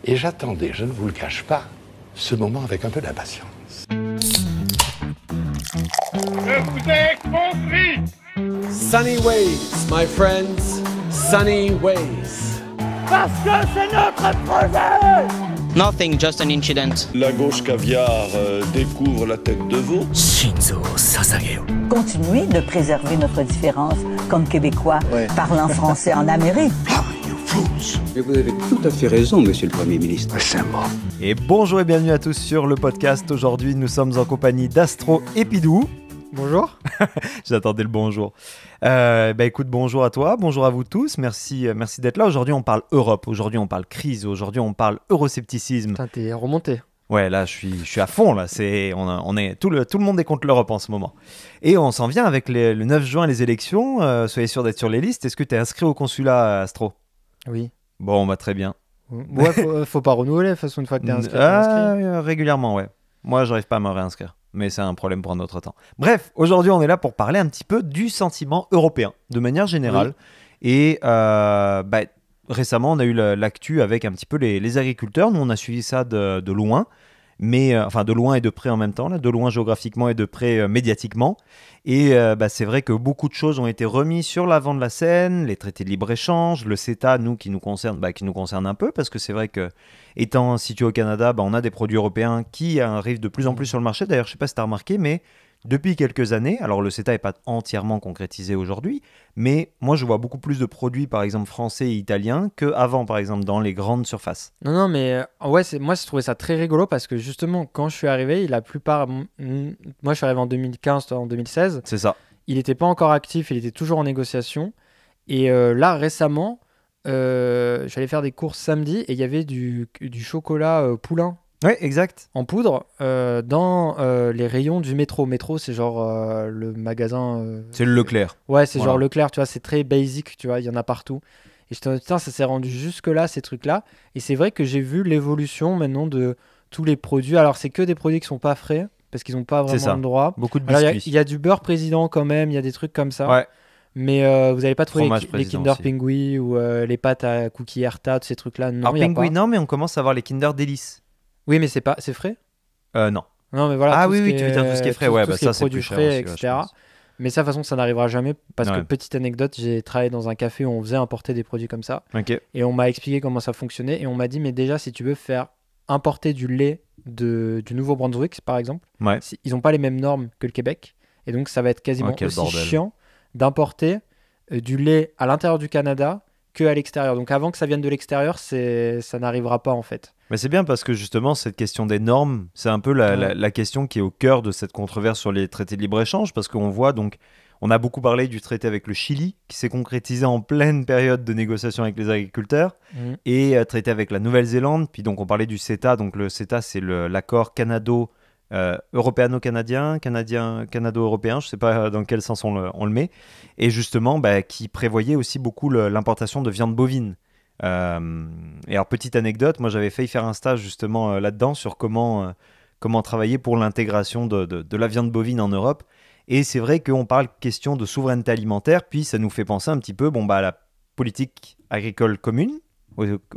Et j'attendais, je ne vous le cache pas, ce moment avec un peu d'impatience. Je vous ai compris! Sunny ways, my friends, sunny ways. Parce que c'est notre projet! Nothing, just an incident. La gauche caviar découvre la tête de veau. Continuer de préserver notre différence comme Québécois parlant français en Amérique. Mais vous avez tout à fait raison, monsieur le Premier ministre. Et bonjour et bienvenue à tous sur le podcast. Aujourd'hui, nous sommes en compagnie d'Astro et Pidou. Bonjour. J'attendais le bonjour. Écoute, bonjour à toi, bonjour à vous tous. Merci d'être là. Aujourd'hui, on parle Europe. Aujourd'hui, on parle crise. Aujourd'hui, on parle euroscepticisme. Putain, t'es remonté. Ouais, là, je suis à fond. Là, tout le monde est contre l'Europe en ce moment. Et on s'en vient avec le 9 juin, les élections. Soyez sûr d'être sur les listes. Est-ce que tu es inscrit au consulat, Astro ? Oui. Bon, très bien. Ouais, faut pas renouveler de toute façon une fois que t'es inscrit. T'es inscrit. Régulièrement, ouais. Moi, j'arrive pas à me réinscrire. Mais c'est un problème pour un autre temps. Bref, aujourd'hui, on est là pour parler un petit peu du sentiment européen, de manière générale. Oui. Et récemment, on a eu l'actu avec un petit peu les agriculteurs. Nous, on a suivi ça de loin. Mais de loin et de près en même temps, là, de loin géographiquement et de près médiatiquement. Et c'est vrai que beaucoup de choses ont été remises sur l'avant de la scène, les traités de libre-échange, le CETA, qui nous concerne un peu, parce que c'est vrai que, étant situé au Canada, on a des produits européens qui arrivent de plus en plus sur le marché. D'ailleurs, je ne sais pas si tu as remarqué, mais depuis quelques années, alors le CETA n'est pas entièrement concrétisé aujourd'hui, mais moi je vois beaucoup plus de produits, par exemple français et italiens, qu'avant, par exemple, dans les grandes surfaces. Non, mais moi je trouvais ça très rigolo parce que justement, quand je suis arrivé, la plupart. Moi je suis arrivé en 2015, toi en 2016. C'est ça. Il n'était pas encore actif, il était toujours en négociation. Et là, récemment, j'allais faire des courses samedi et il y avait du chocolat poulain. Oui, exact. En poudre, dans les rayons du métro. Métro, c'est genre le magasin... c'est le Leclerc. Ouais, c'est genre Leclerc, tu vois, c'est très basic, tu vois, il y en a partout. Et je te dis, putain, ça s'est rendu jusque-là, ces trucs-là. Et c'est vrai que j'ai vu l'évolution maintenant de tous les produits. Alors, c'est que des produits qui sont pas frais, parce qu'ils n'ont pas vraiment le droit. Beaucoup de biscuits. Il y a du beurre président quand même, il y a des trucs comme ça. Ouais. Mais vous n'allez pas trouver les Kinder aussi. Pingui ou les pâtes à cookies Herta, tous ces trucs-là. Non, alors, Pingui, non, mais on commence à avoir les Kinder Délices. Oui, mais c'est frais. Non. Non, mais voilà. Ah oui, tu veux dire tout ce qui est frais, ça c'est plus cher aussi, etc. Mais ça, de toute façon, ça n'arrivera jamais parce que, petite anecdote, j'ai travaillé dans un café où on faisait importer des produits comme ça. Okay. Et on m'a expliqué comment ça fonctionnait et on m'a dit, mais déjà, si tu veux faire importer du lait du Nouveau-Brunswick, par exemple, ils n'ont pas les mêmes normes que le Québec. Et donc, ça va être quasiment aussi chiant d'importer du lait à l'intérieur du Canada qu'à l'extérieur. Donc, avant que ça vienne de l'extérieur, ça n'arrivera pas, en fait. Mais c'est bien parce que justement, cette question des normes, c'est un peu la question qui est au cœur de cette controverse sur les traités de libre-échange, parce qu'on voit donc, on a beaucoup parlé du traité avec le Chili, qui s'est concrétisé en pleine période de négociation avec les agriculteurs, et traité avec la Nouvelle-Zélande, puis donc on parlait du CETA, donc le CETA c'est l'accord européano-canadien, canado-européen, je ne sais pas dans quel sens on le met, et justement qui prévoyait aussi beaucoup l'importation de viande bovine. Et alors petite anecdote, moi j'avais failli faire un stage justement là-dedans sur comment travailler pour l'intégration de la viande bovine en Europe, et c'est vrai qu'on parle question de souveraineté alimentaire, puis ça nous fait penser un petit peu à la politique agricole commune,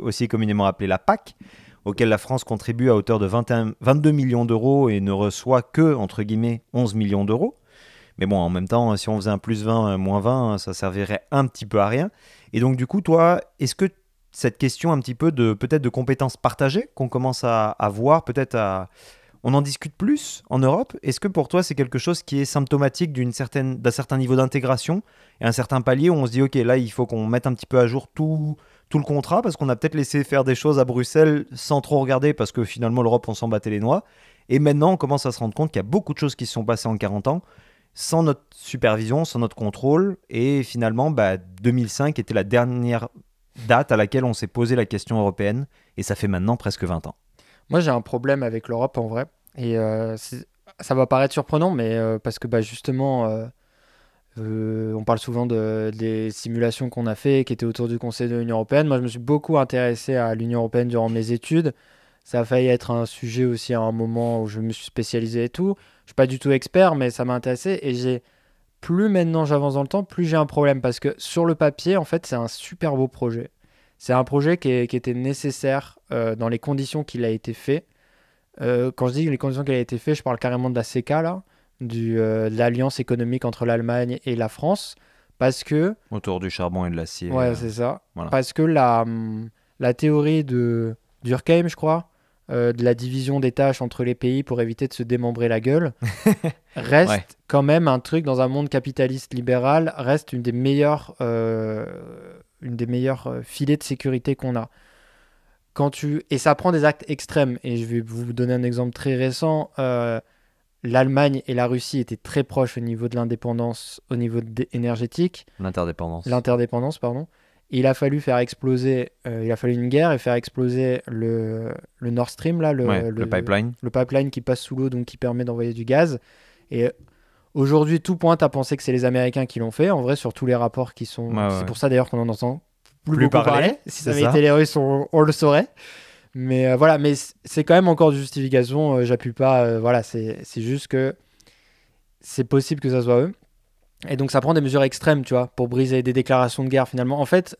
aussi communément appelée la PAC, auquel la France contribue à hauteur de 22 millions d'euros et ne reçoit que, entre guillemets, 11 millions d'euros. Mais bon, en même temps, si on faisait un plus 20, moins 20, ça servirait un petit peu à rien. Et donc du coup, toi, est-ce que cette question un petit peu peut-être de compétences partagées qu'on commence à voir, on en discute plus en Europe. Est-ce que pour toi c'est quelque chose qui est symptomatique d'un certain niveau d'intégration et un certain palier où on se dit ok, là il faut qu'on mette un petit peu à jour tout le contrat parce qu'on a peut-être laissé faire des choses à Bruxelles sans trop regarder parce que finalement l'Europe on s'en battait les noix, et maintenant on commence à se rendre compte qu'il y a beaucoup de choses qui se sont passées en 40 ans sans notre supervision, sans notre contrôle, et finalement 2005 était la dernière date à laquelle on s'est posé la question européenne, et ça fait maintenant presque 20 ans. Moi, j'ai un problème avec l'Europe, en vrai. Et ça va paraître surprenant, mais parce que justement, on parle souvent des simulations qu'on a fait, qui étaient autour du Conseil de l'Union européenne. Moi, je me suis beaucoup intéressé à l'Union européenne durant mes études. Ça a failli être un sujet aussi à un moment où je me suis spécialisé et tout. Je ne suis pas du tout expert, mais ça m'a intéressé. Et plus maintenant j'avance dans le temps, plus j'ai un problème. Parce que sur le papier, en fait, c'est un super beau projet. c'est un projet qui était nécessaire dans les conditions qu'il a été fait. Quand je dis les conditions qu'il a été fait, je parle carrément de la CECA, là, de l'alliance économique entre l'Allemagne et la France, parce que... Autour du charbon et de l'acier. Ouais, c'est ça. Voilà. Parce que la théorie de Durkheim, je crois, de la division des tâches entre les pays pour éviter de se démembrer la gueule, reste quand même un truc dans un monde capitaliste libéral, reste une des meilleures filets de sécurité qu'on a. Et ça prend des actes extrêmes. Et je vais vous donner un exemple très récent. L'Allemagne et la Russie étaient très proches au niveau de l'indépendance, au niveau énergétique. L'interdépendance, pardon. Et il a fallu faire exploser, il a fallu une guerre et faire exploser le Nord Stream, là, le pipeline. Le pipeline qui passe sous l'eau, donc qui permet d'envoyer du gaz. Et aujourd'hui, tout pointe à penser que c'est les Américains qui l'ont fait. En vrai, sur tous les rapports qui sont... c'est pour ça d'ailleurs qu'on en entend plus beaucoup parler. Si ça avait été les Russes, on le saurait. Mais voilà, mais c'est quand même encore de justification. J'appuie pas. Voilà, c'est juste que c'est possible que ça soit eux. Et donc ça prend des mesures extrêmes, tu vois, pour briser des déclarations de guerre finalement. En fait,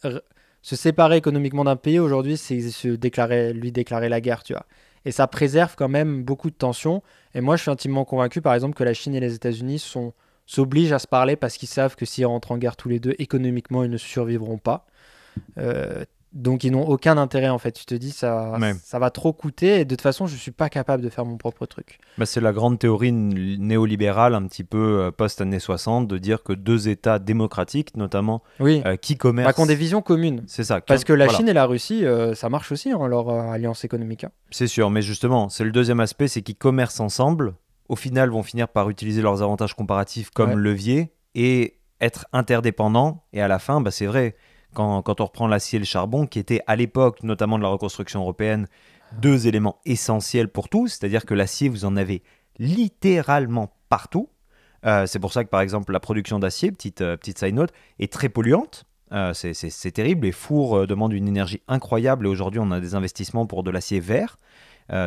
se séparer économiquement d'un pays aujourd'hui, c'est lui déclarer la guerre, tu vois. Et ça préserve quand même beaucoup de tensions. Et moi, je suis intimement convaincu, par exemple, que la Chine et les États-Unis s'obligent à se parler parce qu'ils savent que s'ils rentrent en guerre tous les deux, économiquement, ils ne survivront pas. Donc ils n'ont aucun intérêt en fait. Tu te dis ça va trop coûter et de toute façon je suis pas capable de faire mon propre truc. C'est la grande théorie néolibérale un petit peu post-années 60 de dire que deux États démocratiques notamment qui commercent... qui ont des visions communes. C'est ça. Parce que la Chine et la Russie ça marche aussi leur alliance économique. C'est sûr, mais justement c'est le deuxième aspect, c'est qu'ils commercent ensemble, au final vont finir par utiliser leurs avantages comparatifs comme levier et être interdépendants et à la fin c'est vrai. Quand on reprend l'acier et le charbon, qui étaient à l'époque, notamment de la reconstruction européenne, deux éléments essentiels pour tout, c'est-à-dire que l'acier, vous en avez littéralement partout. C'est pour ça que, par exemple, la production d'acier, petite side note, est très polluante. C'est terrible. Les fours demandent une énergie incroyable et aujourd'hui, on a des investissements pour de l'acier vert.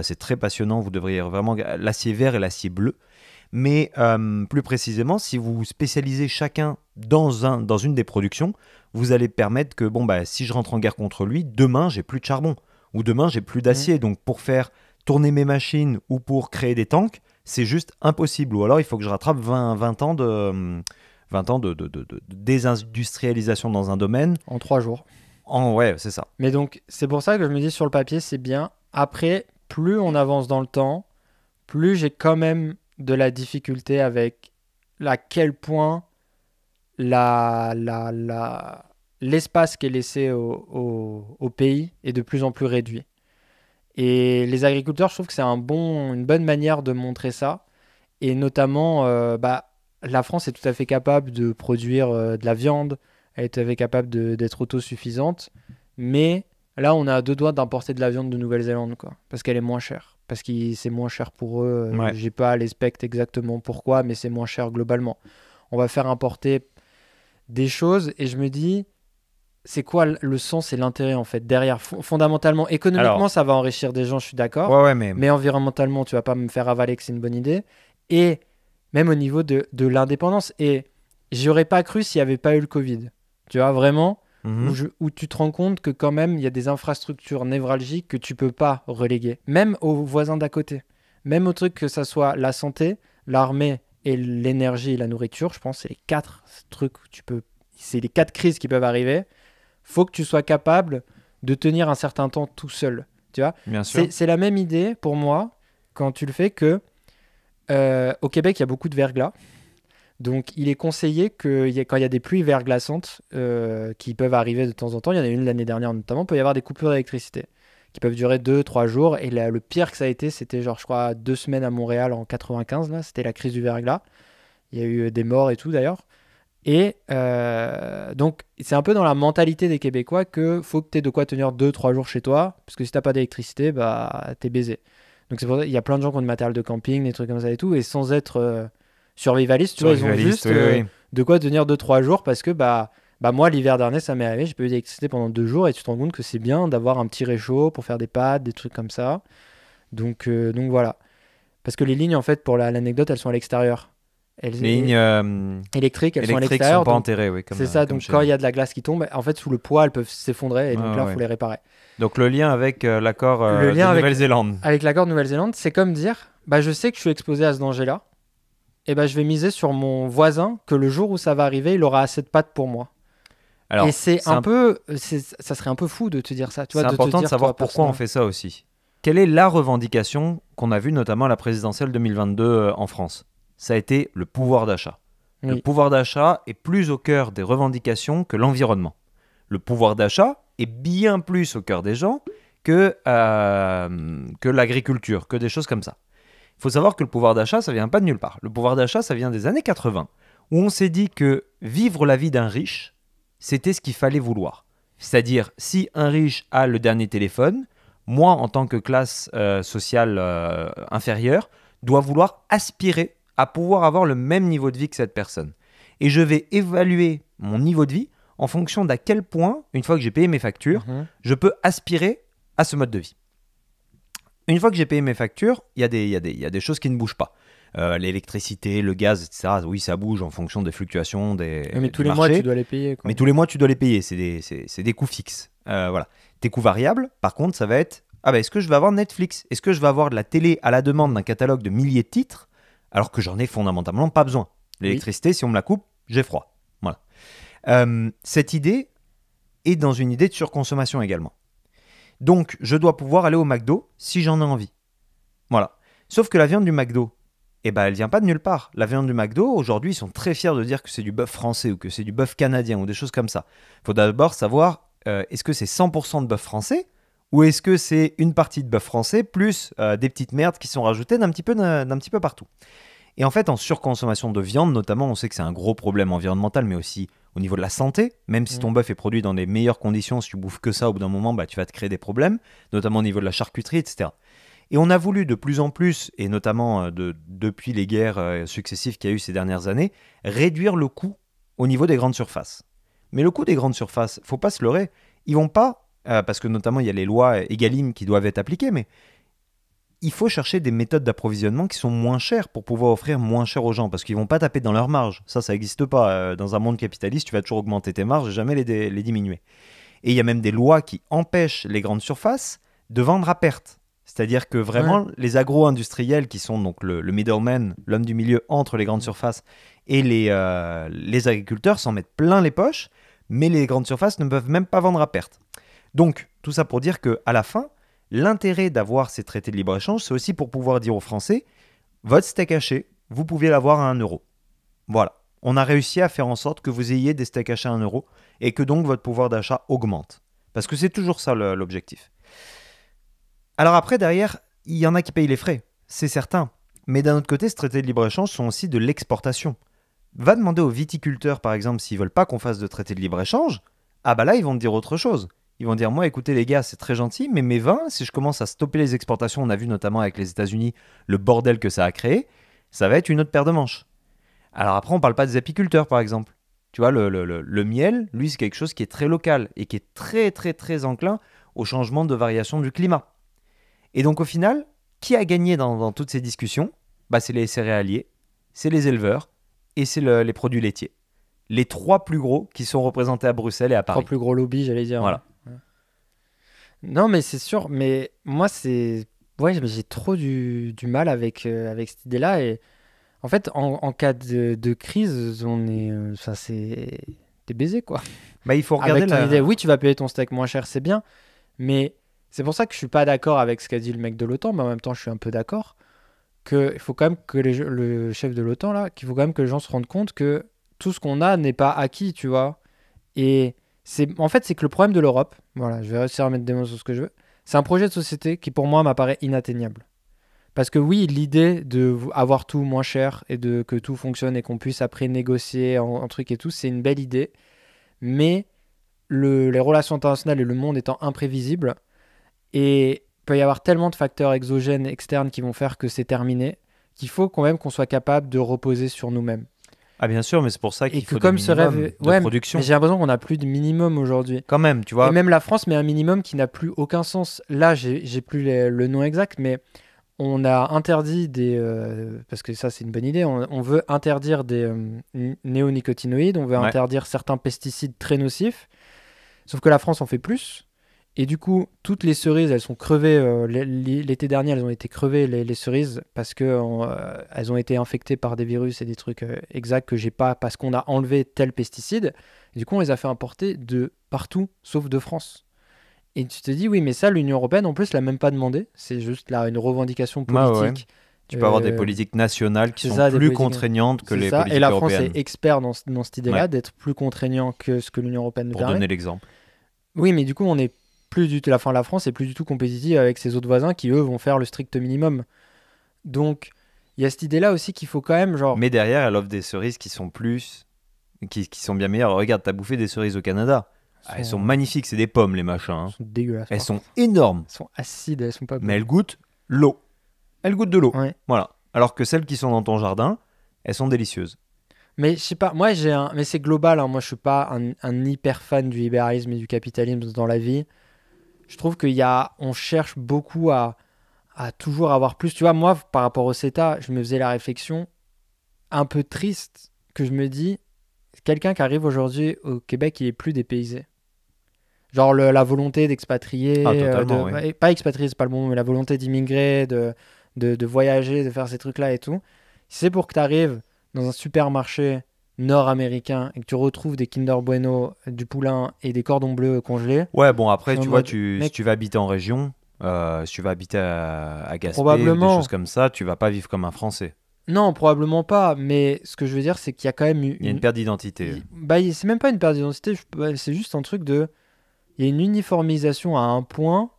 C'est très passionnant. Vous devriez vraiment... L'acier vert et l'acier bleu. Mais plus précisément, si vous spécialisez chacun dans une des productions, vous allez permettre que si je rentre en guerre contre lui, demain j'ai plus de charbon ou demain j'ai plus d'acier. Donc pour faire tourner mes machines ou pour créer des tanks, c'est juste impossible. Ou alors il faut que je rattrape 20 ans de désindustrialisation dans un domaine. En 3 jours. Ouais, c'est ça. Mais donc c'est pour ça que je me dis sur le papier, c'est bien. Après, plus on avance dans le temps, plus j'ai quand même de la difficulté avec à quel point l'espace qui est laissé au pays est de plus en plus réduit. Et les agriculteurs, je trouve que c'est une bonne manière de montrer ça. Et notamment, la France est tout à fait capable de produire de la viande, elle est tout à fait capable d'être autosuffisante. Mais là, on a à 2 doigts d'importer de la viande de Nouvelle-Zélande, quoi, parce qu'elle est moins chère. Parce que c'est moins cher pour eux. J'ai pas les specs exactement pourquoi, mais c'est moins cher globalement. On va faire importer des choses et je me dis, c'est quoi le sens et l'intérêt en fait derrière fondamentalement, économiquement, ça va enrichir des gens, je suis d'accord. Mais environnementalement, tu vas pas me faire avaler que c'est une bonne idée. Et même au niveau de l'indépendance. Et j'y aurais pas cru s'il y avait pas eu le Covid. Tu vois, vraiment, où tu te rends compte que quand même, il y a des infrastructures névralgiques que tu peux pas reléguer. Même aux voisins d'à côté. Même au truc que ça soit la santé, l'armée et l'énergie et la nourriture, je pense que c'est les 4 trucs où c'est les 4 crises qui peuvent arriver. Faut que tu sois capable de tenir un certain temps tout seul. Tu vois ? Bien sûr. C'est la même idée pour moi quand tu le fais que au Québec, il y a beaucoup de verglas. Donc, il est conseillé que quand il y a des pluies verglaçantes qui peuvent arriver de temps en temps, il y en a une l'année dernière notamment, il peut y avoir des coupures d'électricité qui peuvent durer 2-3 jours. Et le pire que ça a été, c'était je crois 2 semaines à Montréal en 95. Là, c'était la crise du verglas. Il y a eu des morts et tout d'ailleurs. Et donc, c'est un peu dans la mentalité des Québécois que faut que tu aies de quoi tenir 2-3 jours chez toi. Parce que si t'as pas d'électricité, t'es baisé. Donc, c'est pour ça qu'il y a plein de gens qui ont du matériel de camping, des trucs comme ça et tout. Et sans être survivalistes, tu vois, ils ont juste de quoi tenir 2-3 jours parce que moi, l'hiver dernier, ça m'est arrivé, j'ai pas eu d'électricité pendant 2 jours et tu te rends compte que c'est bien d'avoir un petit réchaud pour faire des pâtes, des trucs comme ça. Donc voilà. Parce que les lignes, en fait, pour l'anecdote, elles sont à l'extérieur. Les lignes électriques, elles sont à électriques l'extérieur. sont pas donc enterrées, oui. c'est ça, donc quand il y a de la glace qui tombe, en fait, sous le poids, elles peuvent s'effondrer et donc là, il faut les réparer. Donc le lien avec l'accord de Nouvelle-Zélande. Avec l'accord de Nouvelle-Zélande, c'est comme dire, je sais que je suis exposé à ce danger-là, et je vais miser sur mon voisin que le jour où ça va arriver, il aura assez de pattes pour moi. Alors, et ça serait un peu fou de te dire ça. Tu vois, c'est important de savoir pourquoi on fait ça aussi. Quelle est la revendication qu'on a vue notamment à la présidentielle 2022 en France ? Ça a été le pouvoir d'achat. Oui. Le pouvoir d'achat est plus au cœur des revendications que l'environnement. Le pouvoir d'achat est bien plus au cœur des gens que l'agriculture, que des choses comme ça. Il faut savoir que le pouvoir d'achat, ça vient pas de nulle part. Le pouvoir d'achat, ça vient des années 80, où on s'est dit que vivre la vie d'un riche, c'était ce qu'il fallait vouloir. C'est-à-dire, si un riche a le dernier téléphone, moi, en tant que classe sociale inférieure, dois vouloir aspirer à pouvoir avoir le même niveau de vie que cette personne. Et je vais évaluer mon niveau de vie en fonction d'à quel point, une fois que j'ai payé mes factures, je peux aspirer à ce mode de vie. Une fois que j'ai payé mes factures, il y a des choses qui ne bougent pas. L'électricité, le gaz, etc. Oui, ça bouge en fonction des fluctuations mais tous les mois, tu dois les payer. Mais tous les mois, tu dois les payer. C'est des coûts fixes. Voilà. Tes coûts variables, par contre, ça va être est-ce que je vais avoir Netflix ? Est-ce que je vais avoir de la télé à la demande d'un catalogue de milliers de titres alors que j'en ai fondamentalement pas besoin ? L'électricité, si on me la coupe, j'ai froid. Voilà. Cette idée est dans une idée de surconsommation également. Donc, je dois pouvoir aller au McDo si j'en ai envie. Voilà. Sauf que la viande du McDo, elle vient pas de nulle part. La viande du McDo, aujourd'hui, ils sont très fiers de dire que c'est du bœuf français ou que c'est du bœuf canadien ou des choses comme ça. Il faut d'abord savoir, est-ce que c'est 100% de bœuf français ou est-ce que c'est une partie de bœuf français plus des petites merdes qui sont rajoutées d'un petit peu partout. Et en fait, en surconsommation de viande, notamment, on sait que c'est un gros problème environnemental, mais aussi au niveau de la santé. Même si ton bœuf est produit dans les meilleures conditions, si tu bouffes que ça, au bout d'un moment, tu vas te créer des problèmes, notamment au niveau de la charcuterie, etc. Et on a voulu de plus en plus, et notamment depuis les guerres successives qu'il y a eu ces dernières années, réduire le coût au niveau des grandes surfaces. Mais le coût des grandes surfaces, faut pas se leurrer, ils vont pas, parce que notamment il y a les lois Egalim qui doivent être appliquées, mais il faut chercher des méthodes d'approvisionnement qui sont moins chères pour pouvoir offrir moins cher aux gens, parce qu'ils vont pas taper dans leurs marges. Ça n'existe pas. Dans un monde capitaliste, tu vas toujours augmenter tes marges et jamais les diminuer. Et il y a même des lois qui empêchent les grandes surfaces de vendre à perte. C'est-à-dire que vraiment, les agro-industriels qui sont donc le middleman, l'homme du milieu entre les grandes surfaces et les agriculteurs s'en mettent plein les poches, mais les grandes surfaces ne peuvent même pas vendre à perte. Donc, tout ça pour dire qu'à la fin, l'intérêt d'avoir ces traités de libre-échange, c'est aussi pour pouvoir dire aux Français, votre steak haché, vous pouvez l'avoir à 1 euro. Voilà. On a réussi à faire en sorte que vous ayez des steaks hachés à 1 euro et que donc votre pouvoir d'achat augmente. Parce que c'est toujours ça l'objectif. Alors après, derrière, il y en a qui payent les frais, c'est certain. Mais d'un autre côté, ce traité de libre-échange sont aussi de l'exportation. Va demander aux viticulteurs, par exemple, s'ils veulent pas qu'on fasse de traité de libre-échange, là, ils vont te dire autre chose. Ils vont dire, moi, écoutez les gars, c'est très gentil, mais mes vins, si je commence à stopper les exportations, on a vu notamment avec les États-Unis le bordel que ça a créé, ça va être une autre paire de manches. Alors après, on parle pas des apiculteurs, par exemple. Tu vois, le miel, lui, c'est quelque chose qui est très local et qui est très, très, très enclin au changement de variation du climat. Et donc, au final, qui a gagné dans toutes ces discussions ? C'est les céréaliers, c'est les éleveurs et c'est les produits laitiers. Les 3 plus gros qui sont représentés à Bruxelles et à Paris. 3 plus gros lobbies, j'allais dire. Voilà. Non, mais c'est sûr. Mais moi, j'ai trop du mal avec cette idée-là. Et en fait, en cas de crise, on est... t'es baisé, quoi. Il faut regarder avec ton idée. Oui, tu vas payer ton steak moins cher, c'est bien. Mais c'est pour ça que je suis pas d'accord avec ce qu'a dit le mec de l'OTAN. Mais en même temps, je suis un peu d'accord. Il faut quand même que le chef de l'OTAN, là, qu'il faut quand même que les gens se rendent compte que tout ce qu'on a n'est pas acquis, tu vois. Et c'est que le problème de l'Europe, voilà, je vais réussir à mettre des mots sur ce que je veux, c'est un projet de société qui pour moi m'apparaît inatteignable. Parce que oui, l'idée d'avoir tout moins cher et que tout fonctionne et qu'on puisse après négocier en truc et tout, c'est une belle idée. Mais les relations internationales et le monde étant imprévisibles, et il peut y avoir tellement de facteurs exogènes, externes qui vont faire que c'est terminé, qu'il faut quand même qu'on soit capable de reposer sur nous-mêmes. Ah bien sûr, mais c'est pour ça qu'il faut comme des minimums de production. Mais j'ai l'impression qu'on n'a plus de minimum aujourd'hui. Quand même, tu vois. Et même la France met un minimum qui n'a plus aucun sens. Là, j'ai plus le nom exact, mais on a interdit parce que ça c'est une bonne idée, on veut interdire des néonicotinoïdes, on veut interdire certains pesticides très nocifs, sauf que la France en fait plus, et du coup toutes les cerises elles sont crevées, l'été dernier elles ont été crevées les cerises parce que elles ont été infectées par des virus et des trucs exacts que j'ai pas parce qu'on a enlevé tel pesticide, et du coup on les a fait importer de partout sauf de France. Et tu te dis, oui, mais ça, l'Union européenne, en plus, l'a même pas demandé. C'est juste là une revendication politique. Tu peux avoir des politiques nationales qui sont plus contraignantes que les politiques européennes. Et la France est expert dans cette idée-là, d'être plus contraignant que ce que l'Union européenne nous permet. Pour donner l'exemple. Oui, mais du coup, on est plus du tout, la France est plus du tout compétitive avec ses autres voisins qui, eux, vont faire le strict minimum. Donc, il y a cette idée-là aussi qu'il faut quand même, genre... Mais derrière, elle offre des cerises qui sont qui sont bien meilleures. Regarde, t'as bouffé des cerises au Canada. Elles sont magnifiques, c'est des pommes les machins. Elles sont dégueulasses. Elles sont énormes. Elles sont acides, elles sont pas bonnes. Mais elles goûtent l'eau. Elles goûtent de l'eau. Ouais. Voilà. Alors que celles qui sont dans ton jardin, elles sont délicieuses. Mais je sais pas, moi mais c'est global, hein. Moi je suis pas un hyper fan du libéralisme et du capitalisme dans la vie. Je trouve on cherche beaucoup à toujours avoir plus. Tu vois, moi par rapport au CETA, je me faisais la réflexion un peu triste que je me dis, quelqu'un qui arrive aujourd'hui au Québec, il est plus dépaysé. Genre la volonté d'expatrier, oui. Pas expatrier, c'est pas le bon mot, mais la volonté d'immigrer, de voyager, de faire ces trucs-là et tout. Si c'est pour que tu arrives dans un supermarché nord-américain et que tu retrouves des Kinder Bueno, du poulain et des cordons bleus congelés. Ouais, bon, après, tu vois, si tu vas habiter en région, si tu vas habiter à Gaspé, ou des choses comme ça, tu vas pas vivre comme un Français. Non, probablement pas, mais ce que je veux dire, c'est qu'il y a quand même il y a une perte d'identité. C'est même pas une perte d'identité, c'est juste un truc de... Il y a une uniformisation à un point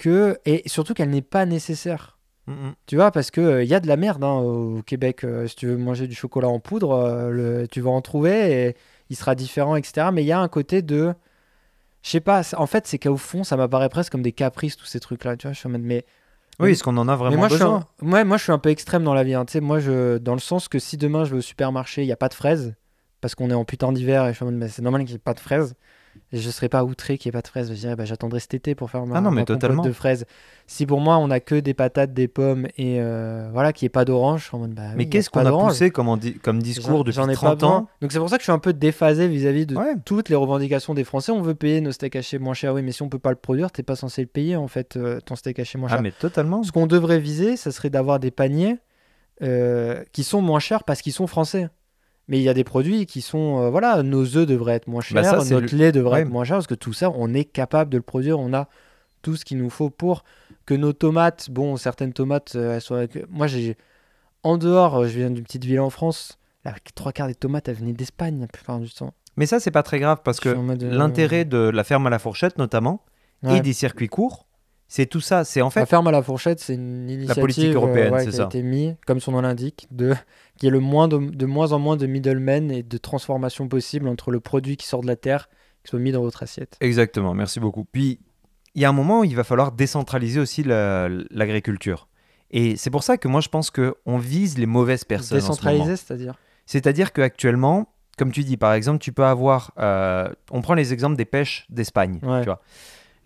et surtout qu'elle n'est pas nécessaire. Tu vois, parce qu'il y a de la merde au Québec. Si tu veux manger du chocolat en poudre, tu vas en trouver et il sera différent, etc. Mais il y a un côté de... Je sais pas, en fait, c'est qu'au fond, ça m'apparaît presque comme des caprices, tous ces trucs-là. Tu vois, je suis en mode, oui, est-ce qu'on en a vraiment besoin ? Moi, je suis un peu extrême dans la vie. Hein. Tu sais, moi, dans le sens que si demain je vais au supermarché, il n'y a pas de fraises, parce qu'on est en putain d'hiver et je suis en mode, c'est normal qu'il n'y ait pas de fraises. Et je ne serais pas outré qu'il n'y ait pas de fraises. Je dirais, j'attendrai cet été pour faire ma compote de fraises. Si pour moi, on n'a que des patates, des pommes et voilà, qu'il n'y ait pas d'orange, je suis en mode, mais qu'est-ce qu'on a poussé comme discours depuis 30 ans ? Donc c'est pour ça que je suis un peu déphasé vis-à-vis de toutes les revendications des Français. On veut payer nos steaks hachés moins cher. Oui, mais si on ne peut pas le produire, tu n'es pas censé le payer, en fait, ton steak haché moins cher. Ah, mais totalement. Ce qu'on devrait viser, ça serait d'avoir des paniers qui sont moins chers parce qu'ils sont français. Mais il y a des produits qui sont... nos œufs devraient être moins chers, notre lait devrait être moins cher, parce que tout ça, on est capable de le produire. On a tout ce qu'il nous faut pour que nos tomates... Bon, certaines tomates, elles sont... Moi, en dehors, je viens d'une petite ville en France, là, 3/4 des tomates, elles venaient d'Espagne la plupart du temps. Mais ça, c'est pas très grave, parce que l'intérêt de la ferme à la fourchette, notamment, et des circuits courts, c'est tout ça. C'est en fait... La ferme à la fourchette, c'est une initiative... La politique européenne, c'est qui ça. a été mise, comme son nom l'indique, qu'il y ait de moins en moins de middlemen et de transformation possible entre le produit qui sort de la terre qui soit mis dans votre assiette. Exactement, merci beaucoup. Puis, il y a un moment où il va falloir décentraliser aussi l'agriculture. Et c'est pour ça que moi, je pense qu'on vise les mauvaises personnes. Décentraliser, c'est-à-dire ? C'est-à-dire qu'actuellement, comme tu dis, par exemple, tu peux avoir... on prend les exemples des pêches d'Espagne, tu vois.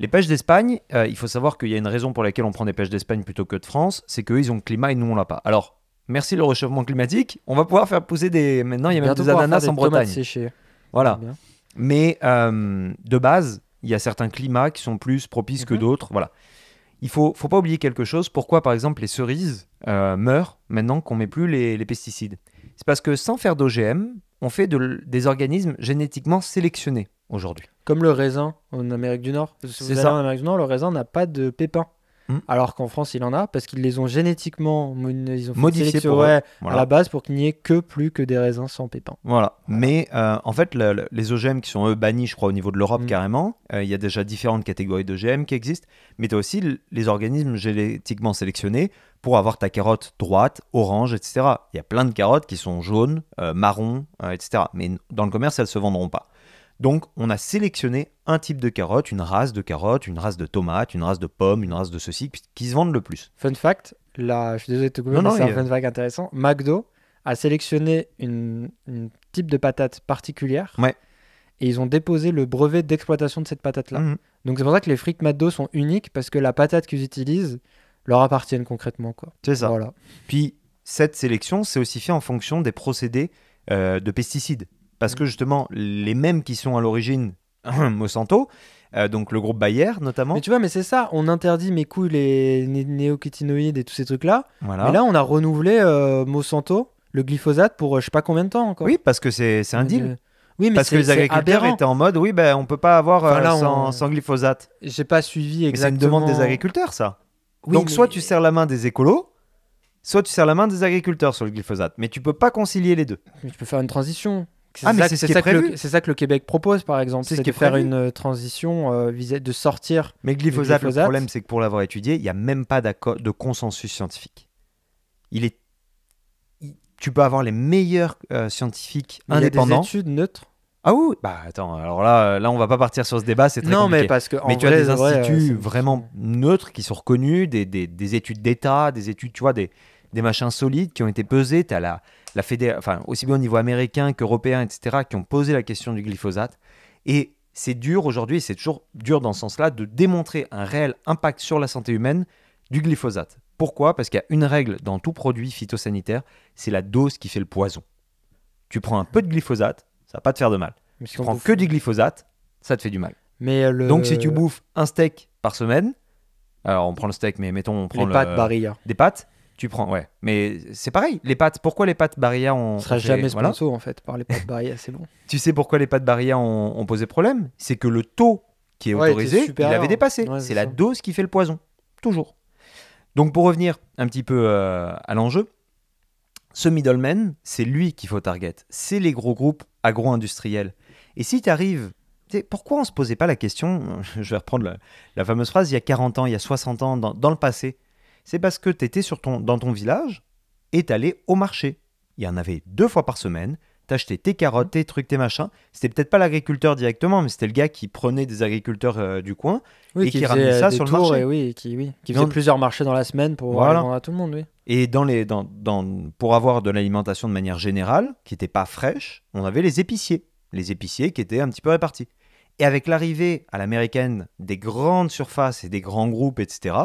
Les pêches d'Espagne, il faut savoir qu'il y a une raison pour laquelle on prend des pêches d'Espagne plutôt que de France, c'est qu'eux, ils ont le climat et nous, on l'a pas. Alors, merci le réchauffement climatique, on va pouvoir faire pousser des... Maintenant, il y a même des ananas en Bretagne. Voilà. Mais de base, il y a certains climats qui sont plus propices que d'autres. Voilà. Il faut pas oublier quelque chose. Pourquoi, par exemple, les cerises meurent maintenant qu'on met plus les pesticides ? C'est parce que sans faire d'OGM, on fait des organismes génétiquement sélectionnés aujourd'hui. Comme le raisin en Amérique du Nord. En Amérique du Nord, le raisin n'a pas de pépins. Alors qu'en France, il en a parce qu'ils les ont génétiquement modifiés à la base pour qu'il n'y ait plus que des raisins sans pépins. Voilà. Mais en fait, les OGM qui sont eux bannis, je crois, au niveau de l'Europe carrément, il y a déjà différentes catégories d'OGM qui existent, mais tu as aussi les organismes génétiquement sélectionnés pour avoir ta carotte droite, orange, etc. Il y a plein de carottes qui sont jaunes, marron, etc. Mais dans le commerce, elles ne se vendront pas. Donc, on a sélectionné un type de carotte, une race de carotte, une race de tomate, une race de pomme, une race de ceci, qui se vendent le plus. Fun fact, là, je suis désolé de te couper, mais c'est un fun fact intéressant. McDo a sélectionné une type de patate particulière et ils ont déposé le brevet d'exploitation de cette patate-là. Donc, c'est pour ça que les frites McDo sont uniques parce que la patate qu'ils utilisent, leur appartiennent concrètement, quoi. C'est ça. Voilà. Puis cette sélection, c'est aussi fait en fonction des procédés de pesticides. Parce que justement, les mêmes qui sont à l'origine, Monsanto, donc le groupe Bayer notamment. Mais tu vois, mais c'est ça, on interdit mes couilles, les néonicotinoïdes et tous ces trucs-là. Voilà. Mais là, on a renouvelé Monsanto, le glyphosate, pour je sais pas combien de temps encore. Oui, parce que c'est un deal. Oui, mais parce que les agriculteurs aberrant. étaient en mode, oui, ben on peut pas avoir Enfin, là, sans glyphosate. J'ai pas suivi Mais exactement. c'est une demande des agriculteurs, ça. Oui, donc mais- soit tu serres la main des écolos, soit tu serres la main des agriculteurs sur le glyphosate. Mais tu peux pas concilier les deux. Mais tu peux faire une transition. Ah, mais c'est ce qui est prévu. C'est ça que le Québec propose, par exemple. C'est ce C'est qui de est faire prévu. une transition de sortir. Mais le glyphosate, le glyphosate. problème, c'est que pour l'avoir étudié, il n'y a même pas de consensus scientifique. Tu peux avoir les meilleurs scientifiques Il y a indépendants. des études neutres. Ah oui, bah attends, alors là, on va pas partir sur ce débat, c'est très Non, compliqué. mais parce que Mais en tu as vrai, des de vrai, instituts c'est- vraiment neutres qui sont reconnus, des études d'État, des études, tu vois, des machins solides qui ont été pesés. Tu as la enfin, aussi bien au niveau américain qu'européen, etc., qui ont posé la question du glyphosate. Et c'est dur aujourd'hui, et c'est toujours dur dans ce sens-là, de démontrer un réel impact sur la santé humaine du glyphosate. Pourquoi ? Parce qu'il y a une règle dans tout produit phytosanitaire, c'est la dose qui fait le poison. Tu prends un peu de glyphosate, ça va pas te faire de mal. Mais si Tu on prends bouffe- que du glyphosate, ça te fait du mal. Mais Donc si tu bouffes un steak par semaine, alors on prend le steak, mais mettons on prend les pâtes Barilla. des pâtes, tu prends, ouais. Mais c'est pareil, les pâtes, pourquoi les pâtes Barilla On sera fait- jamais voilà. sponsor en fait par les pâtes Barilla, c'est bon. Tu sais pourquoi les pâtes Barilla ont posé problème ? C'est que le taux qui est Ouais, autorisé, était il supérieur. avait dépassé. Ouais, c'est c'est la ça. dose qui fait le poison, toujours. Donc pour revenir un petit peu à l'enjeu, ce middleman, c'est lui qu'il faut target. C'est les gros groupes agro-industriels. Et si tu arrives... Pourquoi on ne se posait pas la question, je vais reprendre la fameuse phrase, il y a 40 ans, il y a 60 ans, dans le passé. C'est parce que tu étais dans ton village et tu allais au marché. Il y en avait 2 fois par semaine. Tu achetais tes carottes, tes trucs, tes machins. C'était peut-être pas l'agriculteur directement, mais c'était le gars qui prenait des agriculteurs du coin et qui ramenait ça sur le marché. Et oui, qui Mais faisait plusieurs marchés dans la semaine pour Voilà. vendre à tout le monde, oui. Et pour avoir de l'alimentation de manière générale, qui n'était pas fraîche, on avait les épiciers. Les épiciers qui étaient un petit peu répartis. Et avec l'arrivée à l'américaine des grandes surfaces et des grands groupes, etc.,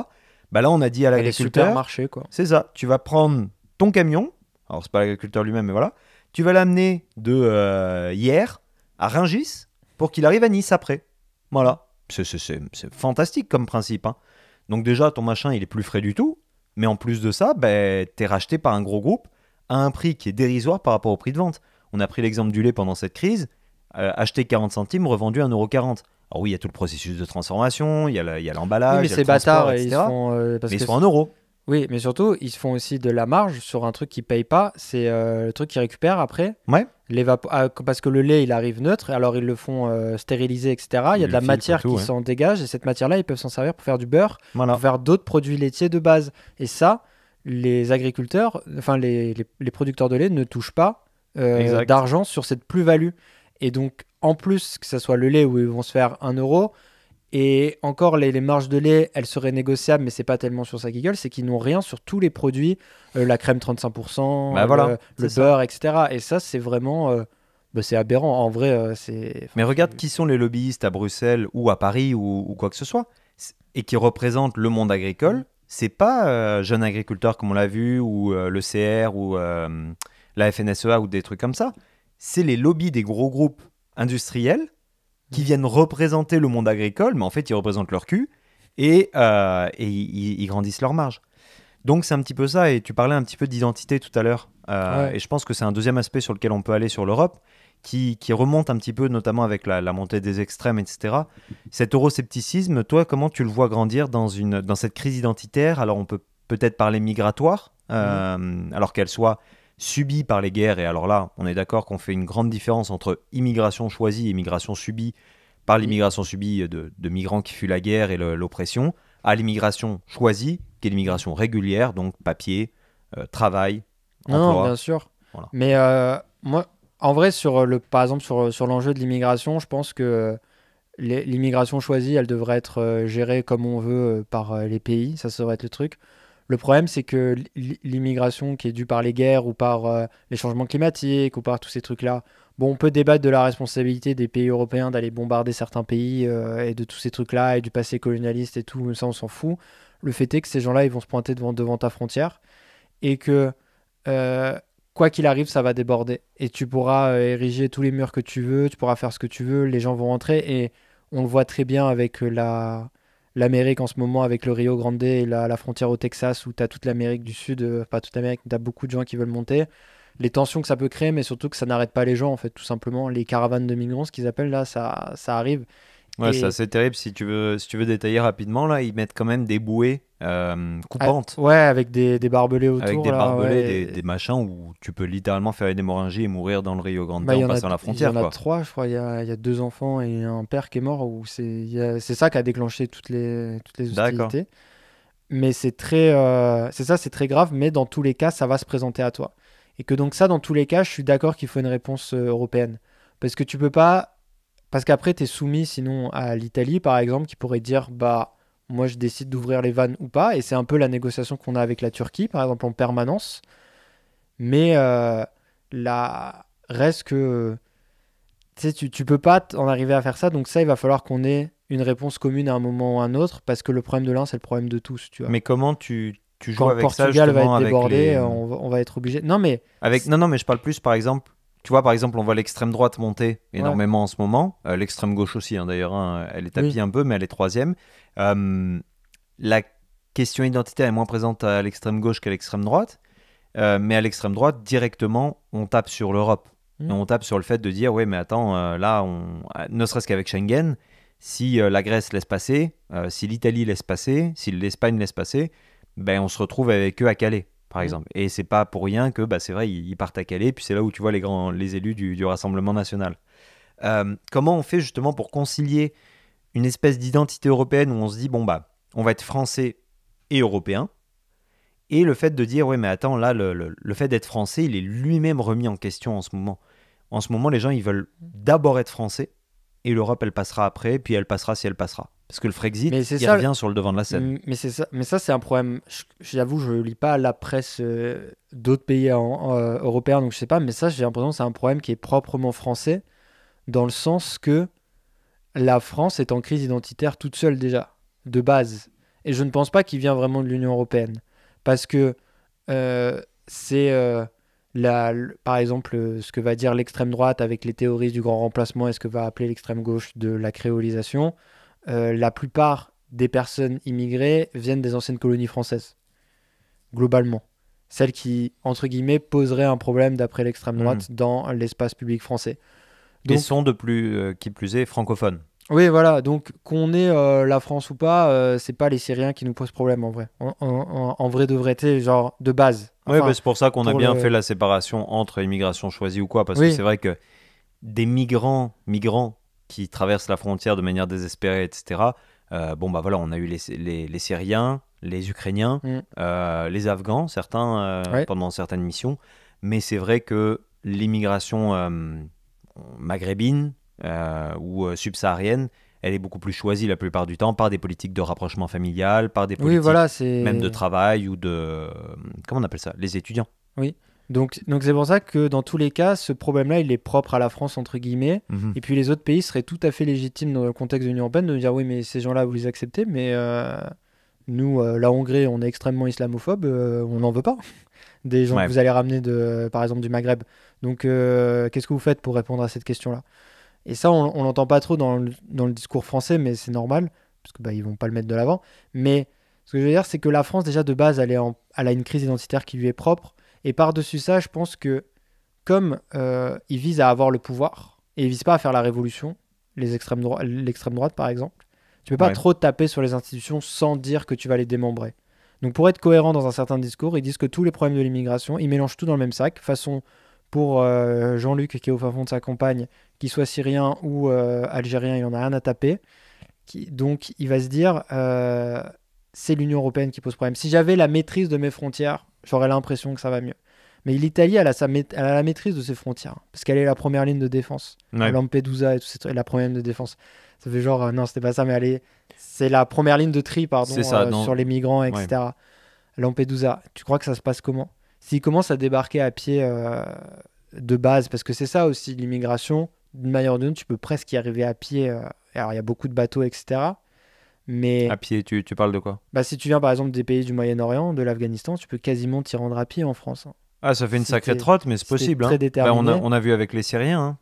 bah là, on a dit à Les l'agriculteur, supermarchés, quoi. c'est ça, tu vas prendre ton camion, alors c'est pas l'agriculteur lui-même, mais voilà, tu vas l'amener de hier à Rungis pour qu'il arrive à Nice après. Voilà. C'est fantastique comme principe, hein. Donc déjà, ton machin, il est plus frais du tout, mais en plus de ça, ben, t'es racheté par un gros groupe à un prix qui est dérisoire par rapport au prix de vente. On a pris l'exemple du lait pendant cette crise, acheté 40 centimes, revendu 1,40 €. Alors oui, il y a tout le processus de transformation, il y a l'emballage, Oui, mais il y a ces le transport, bâtards, etc. ils se font. Parce Mais ils que sont en euros. Oui, mais surtout, ils se font aussi de la marge sur un truc qu'ils payent pas. C'est le truc qu'ils récupèrent après. Ouais. Parce que le lait, il arrive neutre, et alors ils le font stériliser, etc. Il y a Ils de la le filtrent matière tout, qui ouais. s'en dégage, et cette matière-là, ils peuvent s'en servir pour faire du beurre, Voilà. pour faire d'autres produits laitiers de base. Et ça, les agriculteurs, enfin les producteurs de lait ne touchent pas Exact. d'argent sur cette plus-value. Et donc, en plus, que ce soit le lait où ils vont se faire 1 €, et encore les marges de lait, elles seraient négociables, mais c'est pas tellement sur ça qu'ils gueulent, c'est qu'ils n'ont rien sur tous les produits, la crème 35%, Bah voilà, le c'est ça. beurre, etc. Et ça, c'est vraiment... c'est aberrant. En vrai, c'est... Mais regarde qui sont les lobbyistes à Bruxelles ou à Paris ou quoi que ce soit, et qui représentent le monde agricole. C'est pas Jeunes Agriculteurs comme on l'a vu, ou le CR, ou la FNSEA, ou des trucs comme ça. C'est les lobbies des gros groupes industriels qui viennent représenter le monde agricole, mais en fait, ils représentent leur cul, et ils grandissent leur marge. Donc, c'est un petit peu ça, et tu parlais un petit peu d'identité tout à l'heure, Ouais. et je pense que c'est un deuxième aspect sur lequel on peut aller sur l'Europe, qui remonte un petit peu, notamment avec la montée des extrêmes, etc. Cet euroscepticisme, toi, comment tu le vois grandir dans cette crise identitaire ? Alors, on peut peut-être parler migratoire, alors qu'elle soit subie par les guerres, et alors là, on est d'accord qu'on fait une grande différence entre immigration choisie et immigration subie par l'immigration subie de migrants qui fuient la guerre et l'oppression, à l'immigration choisie, qui est l'immigration régulière, donc papier, travail, Non, emploi. bien sûr. Voilà. Mais moi, en vrai, par exemple, sur l'enjeu de l'immigration, je pense que l'immigration choisie, elle devrait être gérée comme on veut par les pays. Ça devrait être le truc. Le problème, c'est que l'immigration qui est due par les guerres ou par les changements climatiques ou par tous ces trucs-là, bon, on peut débattre de la responsabilité des pays européens d'aller bombarder certains pays et de tous ces trucs-là et du passé colonialiste et tout, ça on s'en fout. Le fait est que ces gens-là, ils vont se pointer devant ta frontière et que quoi qu'il arrive, ça va déborder. Et tu pourras ériger tous les murs que tu veux, tu pourras faire ce que tu veux, les gens vont rentrer. Et on le voit très bien avec l'Amérique en ce moment, avec le Rio Grande et la frontière au Texas, où tu as toute l'Amérique du Sud, pas toute l'Amérique, tu as beaucoup de gens qui veulent monter. Les tensions que ça peut créer, mais surtout que ça n'arrête pas les gens, en fait, tout simplement. Les caravanes de migrants, ce qu'ils appellent là, ça arrive. Ouais, Et- c'est assez terrible. Si tu veux détailler rapidement, là, ils mettent quand même des bouées coupantes. Ouais, avec des barbelés autour. Avec des là, barbelés, ouais. des machins où tu peux littéralement faire une hémorragie et mourir dans le Rio Grande Bah, il y en en a- passant la Il y frontière. en a Quoi. 3, je crois. Il y a 2 enfants et un père qui est mort. C'est ça qui a déclenché toutes les D'accord. hostilités. Mais c'est très grave. Mais dans tous les cas, ça va se présenter à toi. Et que donc ça, dans tous les cas, je suis d'accord qu'il faut une réponse européenne. Parce que tu peux pas... Parce qu'après, tu es soumis sinon à l'Italie, par exemple, qui pourrait dire, bah, moi, je décide d'ouvrir les vannes ou pas. Et c'est un peu la négociation qu'on a avec la Turquie, par exemple, en permanence. Mais reste que tu sais, tu peux pas en arriver à faire ça. Donc ça, il va falloir qu'on ait une réponse commune à un moment ou à un autre, parce que le problème de l'un, c'est le problème de tous, tu vois. Mais comment tu joues Quand le avec ça Portugal va justement être avec débordé, les... on va être obligé. Non, mais Non, mais je parle plus, par exemple, tu vois, par exemple, on voit l'extrême droite monter énormément en ce moment, l'extrême gauche aussi, hein, d'ailleurs, hein, elle est tapie un peu, mais elle est troisième. La question identitaire est moins présente à l'extrême gauche qu'à l'extrême droite, mais à l'extrême droite, directement, on tape sur l'Europe. Et on tape sur le fait de dire, ouais, mais attends, là, ne serait-ce qu'avec Schengen, si la Grèce laisse passer, si l'Italie laisse passer, si l'Espagne laisse passer, ben, on se retrouve avec eux à Calais, par exemple. Et c'est pas pour rien que, bah, c'est vrai, ils partent à Calais, puis c'est là où tu vois les élus du Rassemblement national. Comment on fait justement pour concilier une espèce d'identité européenne où on se dit, bon, bah, on va être français et européen, et le fait de dire, ouais, mais attends, là, le fait d'être français, il est lui-même remis en question en ce moment. En ce moment, les gens, ils veulent d'abord être français, et l'Europe, elle passera après, puis elle passera si elle passera. Parce que le Frexit, il revient sur le devant de la scène. Mais ça, c'est un problème. J'avoue, je lis pas la presse d'autres pays européens, donc je sais pas, mais ça, j'ai l'impression que c'est un problème qui est proprement français, dans le sens que la France est en crise identitaire toute seule déjà, de base. Et je ne pense pas qu'il vient vraiment de l'Union européenne. Parce que c'est, par exemple, ce que va dire l'extrême droite avec les théories du grand remplacement et ce que va appeler l'extrême gauche de la créolisation. La plupart des personnes immigrées viennent des anciennes colonies françaises, globalement. Celles qui, entre guillemets, poseraient un problème d'après l'extrême droite dans l'espace public français. Donc, et sont qui plus est francophones. Oui, voilà. Donc, qu'on ait la France ou pas, c'est pas les Syriens qui nous posent problème en vrai. En vrai de vrai, genre de base. Enfin, oui, bah, c'est pour ça qu'on a bien fait la séparation entre immigration choisie ou quoi. Parce que c'est vrai que des migrants qui traversent la frontière de manière désespérée, etc. Bon, bah voilà, on a eu les Syriens, les Ukrainiens, les Afghans, certains, pendant certaines missions. Mais c'est vrai que l'immigration maghrébine ou subsaharienne, elle est beaucoup plus choisie la plupart du temps par des politiques de rapprochement familial, par des politiques même de travail ou de... Comment on appelle ça ? Les étudiants. Oui. Donc c'est pour ça que dans tous les cas, ce problème-là, il est propre à la France, entre guillemets. Et puis les autres pays seraient tout à fait légitimes dans le contexte de l'Union européenne de dire oui, mais ces gens-là, vous les acceptez, mais nous, la Hongrie, on est extrêmement islamophobe, on n'en veut pas. Des gens que vous allez ramener, par exemple, du Maghreb. Donc qu'est-ce que vous faites pour répondre à cette question-là ? Et ça, on l'entend pas trop dans le discours français, mais c'est normal, parce que ils vont pas le mettre de l'avant. Mais ce que je veux dire, c'est que la France, déjà de base, elle a une crise identitaire qui lui est propre. Et par-dessus ça, je pense que comme ils visent à avoir le pouvoir, et ils visent pas à faire la révolution, l'extrême droite par exemple, tu peux pas trop taper sur les institutions sans dire que tu vas les démembrer. Donc pour être cohérent dans un certain discours, ils disent que tous les problèmes de l'immigration, ils mélangent tout dans le même sac. Façon pour Jean-Luc qui est au fin fond de sa campagne, qu'il soit syrien ou algérien, il en a rien à taper. Donc il va se dire, c'est l'Union européenne qui pose problème. Si j'avais la maîtrise de mes frontières, j'aurais l'impression que ça va mieux. Mais l'Italie, elle a la maîtrise de ses frontières, parce qu'elle est la première ligne de défense. Lampedusa et tout, c'est la première ligne de défense. Ça fait genre, non, c'était pas ça, mais c'est la première ligne de tri, sur les migrants, etc. Lampedusa, tu crois que ça se passe comment ? S'ils commencent à débarquer à pied de base, parce que c'est ça aussi, l'immigration, d'une manière ou d'une autre, tu peux presque y arriver à pied. Alors, il y a beaucoup de bateaux, etc. Mais À pied, tu parles de quoi? si tu viens par exemple des pays du Moyen-Orient, de l'Afghanistan, tu peux quasiment t'y rendre à pied en France, hein. Ah, ça fait une sacrée C'était- trotte, mais c'est c'était possible. très Hein. déterminé. On a vu avec les Syriens. Hein.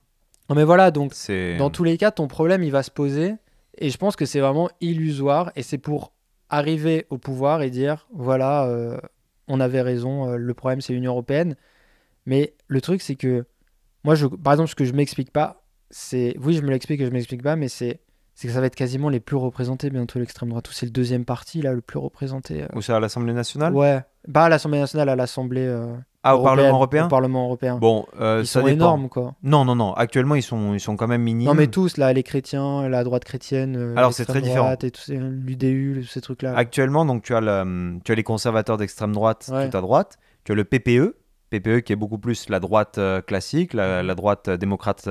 Non, mais voilà, donc C'est... dans tous les cas, ton problème, il va se poser. Et je pense que c'est vraiment illusoire. Et c'est pour arriver au pouvoir et dire, voilà, on avait raison, le problème, c'est l'Union européenne. Mais le truc, c'est que moi, par exemple, ce que je m'explique pas, c'est... Oui, je me l'explique et je m'explique pas, mais c'est que ça va être quasiment les plus représentés bientôt, l'extrême droite. C'est le deuxième parti, là, le plus représenté. Ou c'est à l'Assemblée nationale? Ouais. Pas à l'Assemblée nationale, à l'Assemblée Ah, au Parlement européen? Au Parlement européen. Bon, Ils ça sont dépend. énormes, quoi. Non. Actuellement, ils sont quand même minimes. Non, mais tous, là, les chrétiens, la droite chrétienne, Alors, c'est très l'extrême différent. droite et tous l'UDU, tous ces trucs-là. Actuellement, donc, tu as les conservateurs d'extrême droite Ouais. tout à droite. Tu as le PPE qui est beaucoup plus la droite classique, la droite démocrate,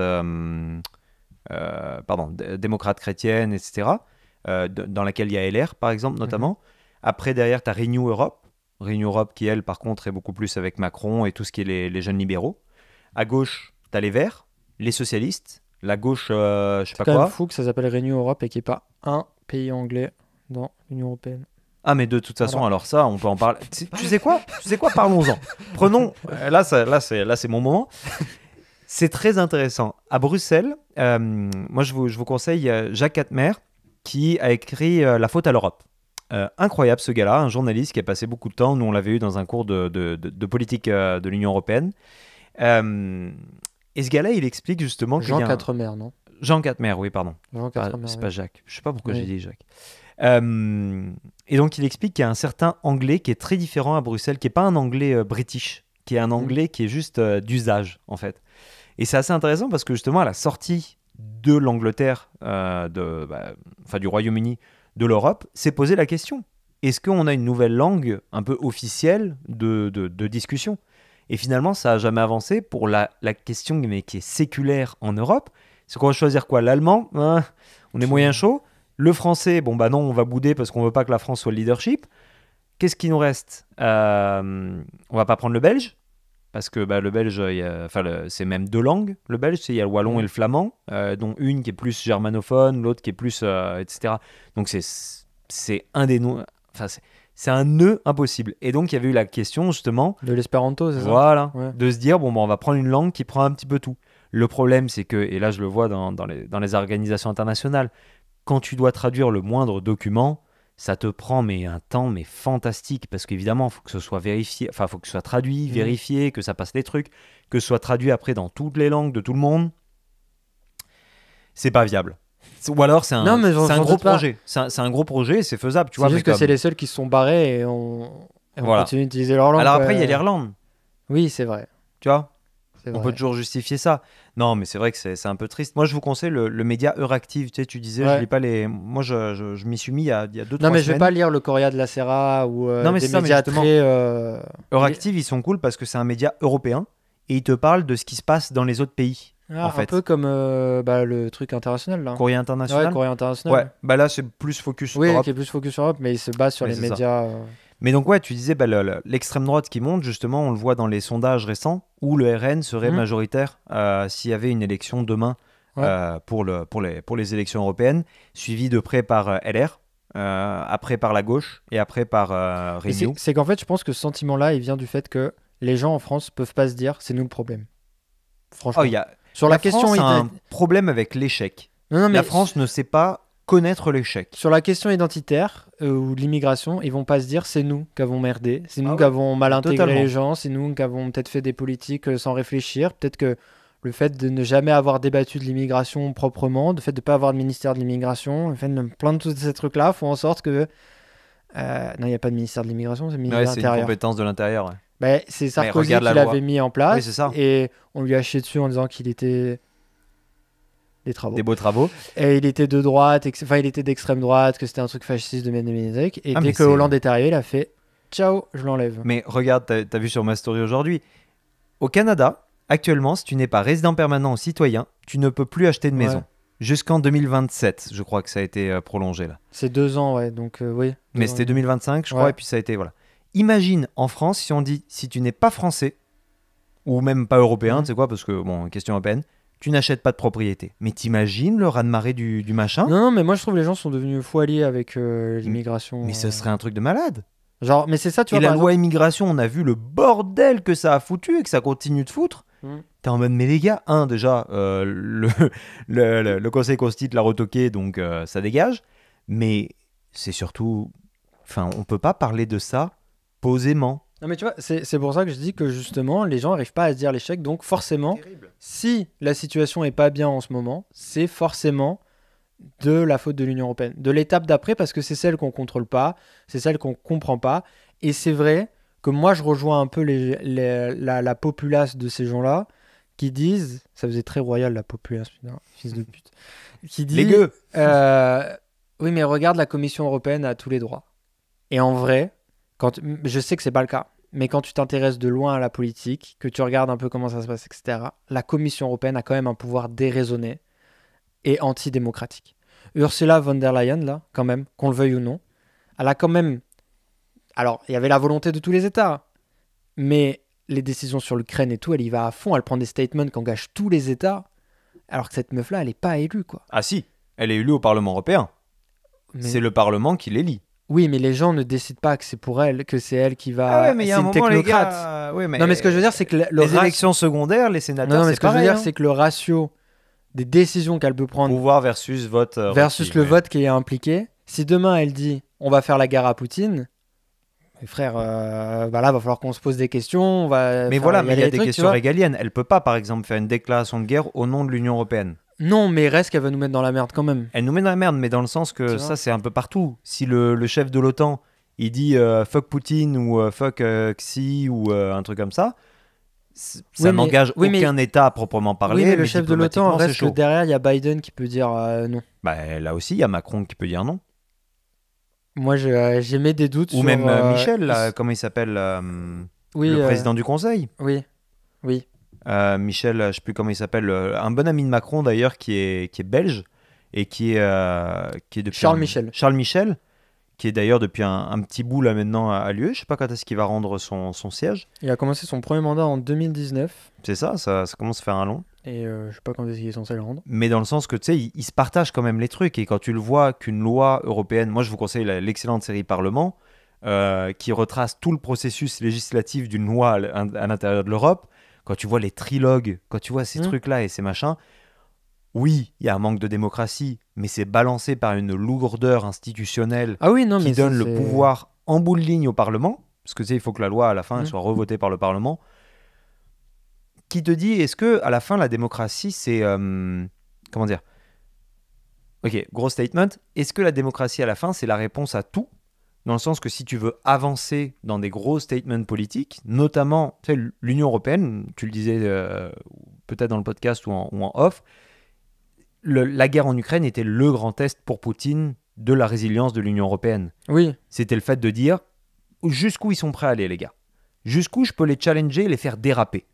démocrate chrétienne, etc. Dans laquelle il y a LR, par exemple, notamment. Après, derrière, tu as Renew Europe. Renew Europe qui, elle, par contre, est beaucoup plus avec Macron et tout ce qui est les jeunes libéraux. À gauche, tu as les Verts, les socialistes, la gauche, je sais C'est pas quand même quoi. fou que ça s'appelle Renew Europe et qu'il n'y ait pas un pays anglais dans l'Union européenne. Ah, mais de toute façon, Voilà. alors ça, on peut en parler. Tu sais quoi? Parlons-en. Prenons. Là, c'est mon moment. C'est très intéressant. À Bruxelles, moi, je vous conseille Jacques Atmer qui a écrit La faute à l'Europe. Incroyable ce gars-là, un journaliste qui a passé beaucoup de temps. Nous, on l'avait eu dans un cours de politique de l'Union européenne. Et ce gars-là, il explique justement qu'il y Jean a Quatremer, non? Jean Quatmer, oui, pardon. Jean Pas- Quatremer. c'est oui. pas Jacques. Je sais pas pourquoi Oui. j'ai dit Jacques. Et donc, il explique qu'il y a un certain anglais qui est très différent à Bruxelles, qui n'est pas un anglais british, qui est un anglais qui est juste d'usage, en fait. Et c'est assez intéressant parce que justement, à la sortie de l'Angleterre, du Royaume-Uni, de l'Europe, s'est posé la question. Est-ce qu'on a une nouvelle langue un peu officielle de discussion? Et finalement, ça n'a jamais avancé pour la question mais qui est séculaire en Europe. C'est qu'on va choisir quoi? L'allemand, hein, on est moyen chaud. Le français, bon bah non, on va bouder parce qu'on veut pas que la France soit le leadership. Qu'est-ce qui nous reste? On va pas prendre le belge parce que le belge, c'est même deux langues. Le belge, il y a le wallon et le flamand, dont une qui est plus germanophone, l'autre qui est plus, etc. Donc c'est un des noms. Enfin, c'est un nœud impossible. Et donc il y avait eu la question justement. De l'espéranto, c'est ça? Voilà, Ouais. de se dire on va prendre une langue qui prend un petit peu tout. Le problème, c'est que, et là je le vois dans les organisations internationales, quand tu dois traduire le moindre document, ça te prend un temps fantastique parce qu'évidemment, il faut que ce soit vérifié, enfin, il faut que ce soit traduit, vérifié, que ça passe les trucs, que ce soit traduit après dans toutes les langues de tout le monde. C'est pas viable. Ou alors c'est un gros doute pas. projet. C'est un gros projet et c'est faisable, tu C'est vois. juste mais que comme- c'est les seuls qui se sont barrés et on Voilà. continue d'utiliser leur langue. Alors quoi. après, il y a l'Irlande, Oui, c'est vrai. tu vois. c'est On vrai. peut toujours justifier ça. Non, mais c'est vrai que c'est un peu triste. Moi, je vous conseille le média Euractiv. Tu disais, Ouais. je lis pas les. Moi, je m'y suis mis il y a 2-3 Non, mais je semaines. vais pas lire le Coria de la Serra ou Non, mais des c'est ça, mais médias justement, très. Euractiv, ils sont cool parce que c'est un média européen et ils te parlent de ce qui se passe dans les autres pays. Ah, en fait. Un peu comme le truc international là. Courrier international. Ouais, Courrier international. Ouais, bah là, c'est plus focus Oui, Europe. qui est plus focus sur Europe, mais il se base sur Mais les c'est ça. médias. Mais donc, ouais, tu disais, l'extrême droite qui monte, justement, on le voit dans les sondages récents où le RN serait Mhm. majoritaire s'il y avait une élection demain Ouais. pour les élections européennes, suivi de près par LR, après par la gauche et après par Et Renew. c'est qu'en fait, je pense que ce sentiment-là, il vient du fait que les gens en France peuvent pas se dire c'est nous le problème. Franchement. Oh, il y a Sur la question France a un ident- problème avec l'échec. Non, mais La France ne sait pas connaître l'échec. sur la question identitaire ou de l'immigration, ils vont pas se dire c'est nous qui avons merdé, c'est nous Ah qui ouais, avons mal intégré totalement. les gens, c'est nous qui avons peut-être fait des politiques sans réfléchir, peut-être que le fait de ne jamais avoir débattu de l'immigration proprement, le fait de ne pas avoir de ministère de l'immigration, le fait de plein de tous ces trucs-là font en sorte que non, il n'y a pas de ministère de l'immigration, c'est le ministère Ouais, de c'est une l'Intérieur. compétence de l'intérieur. Ouais. Ben, c'est Sarkozy regarde qui la loi. l'avait mis en place Oui, c'est ça. et on lui a chié dessus en disant qu'il était des travaux. Des beaux travaux. Et il était de droite, enfin il était d'extrême droite, que c'était un truc fasciste de Ménézek. Et Ah, dès mais que c'est- Hollande est arrivé, il a fait ciao, je l'enlève. Mais regarde, t'as vu sur ma story aujourd'hui. Au Canada, actuellement, si tu n'es pas résident permanent ou citoyen, tu ne peux plus acheter de maison. Ouais. Jusqu'en 2027, je crois que ça a été prolongé là. C'est 2 ans, ouais, donc oui. Mais 2 ans. c'était 2025, je crois, Ouais. et puis ça a été, voilà. Imagine en France si on dit, si tu n'es pas français, ou même pas européen, Mhm. tu sais quoi, parce que, bon, question européenne, tu n'achètes pas de propriété. Mais t'imagines le raz-de-marée du machin? Non, mais moi je trouve que les gens sont devenus fous alliés avec l'immigration. Mais ce serait un truc de malade. Genre, mais c'est ça, tu Et vois. la par loi immigration, on a vu le bordel que ça a foutu et que ça continue de foutre. T'es en mode, mais les gars, déjà, le Conseil constitue l'a retoqué, donc ça dégage. Mais c'est surtout... Enfin, on peut pas parler de ça posément. Non, mais tu vois, c'est pour ça que je dis que justement, les gens n'arrivent pas à se dire l'échec. Donc forcément, si la situation est pas bien en ce moment, c'est forcément de la faute de l'Union européenne. De l'étape d'après, parce que c'est celle qu'on contrôle pas, c'est celle qu'on comprend pas. Et c'est vrai que moi, je rejoins un peu la populace de ces gens-là qui disent, ça faisait très royal la populace, putain, fils de pute, qui dit, Les gueux. oui, mais regarde, la Commission européenne a tous les droits. Et en vrai, je sais que c'est pas le cas, mais quand tu t'intéresses de loin à la politique, que tu regardes un peu comment ça se passe, etc., la Commission européenne a quand même un pouvoir déraisonné et antidémocratique. Ursula von der Leyen, là, quand même, qu'on le veuille ou non, elle a quand même... Alors, il y avait la volonté de tous les États, mais les décisions sur l'Ukraine et tout, elle y va à fond, elle prend des statements qui engagent tous les États, alors que cette meuf-là, elle n'est pas élue, quoi. Ah si, elle est élue au Parlement européen. Mais... C'est le Parlement qui l'élit. Oui, mais les gens ne décident pas que c'est pour elle, que c'est elle qui va... Ah ouais, mais il y a un moment, les gars... Ouais, Non, mais ce que je veux dire, c'est que les élections secondaires, les sénateurs, non, mais c'est ce que je veux pareil, dire, hein. c'est que le ratio des décisions qu'elle peut prendre... Pouvoir versus vote. Versus le vote qui est impliqué. Si demain, elle dit « on va faire la guerre à Poutine », mes frères, là, va falloir qu'on se pose des questions. Mais voilà, mais il y a des questions régaliennes. Elle peut pas, par exemple, faire une déclaration de guerre au nom de l'Union européenne. Non, mais reste qu'elle va nous mettre dans la merde quand même. Elle nous met dans la merde, mais dans le sens que ça, c'est un peu partout. Si le chef de l'OTAN, il dit fuck Poutine ou fuck Xi ou un truc comme ça, ça n'engage aucun État à proprement parler. Oui, mais le chef de l'OTAN reste que derrière, il y a Biden qui peut dire non. Bah, là aussi, il y a Macron qui peut dire non. Moi, j'ai mis des doutes ou sur... même Michel, là, comment il s'appelle le président du Conseil. Oui. Michel, je sais plus comment il s'appelle, un bon ami de Macron d'ailleurs qui est belge et qui est depuis Charles Michel. Charles Michel, qui est d'ailleurs depuis un petit bout là maintenant à l'UE. Je sais pas quand est-ce qu'il va rendre son siège. Il a commencé son premier mandat en 2019. C'est ça commence à faire un long. Et je sais pas quand est-ce qu'il est censé le rendre. Mais dans le sens que tu sais, il se partage quand même les trucs. Et quand tu le vois qu'une loi européenne, moi je vous conseille l'excellente série Parlement, qui retrace tout le processus législatif d'une loi à l'intérieur de l'Europe. Quand tu vois les trilogues, quand tu vois ces trucs-là et ces machins, oui, il y a un manque de démocratie, mais c'est balancé par une lourdeur institutionnelle qui donne le pouvoir en bout de ligne au Parlement, parce que tu sais, il faut que la loi, à la fin, elle soit revotée par le Parlement, qui te dit, est-ce que à la fin, la démocratie, c'est... comment dire ? Ok, gros statement. Est-ce que la démocratie, à la fin, c'est la réponse à tout ? Dans le sens que si tu veux avancer dans des gros statements politiques, notamment tu sais, l'Union européenne, tu le disais peut-être dans le podcast ou en off, la guerre en Ukraine était le grand test pour Poutine de la résilience de l'Union européenne. Oui. C'était le fait de dire jusqu'où ils sont prêts à aller, les gars. Jusqu'où je peux les challenger et les faire déraper.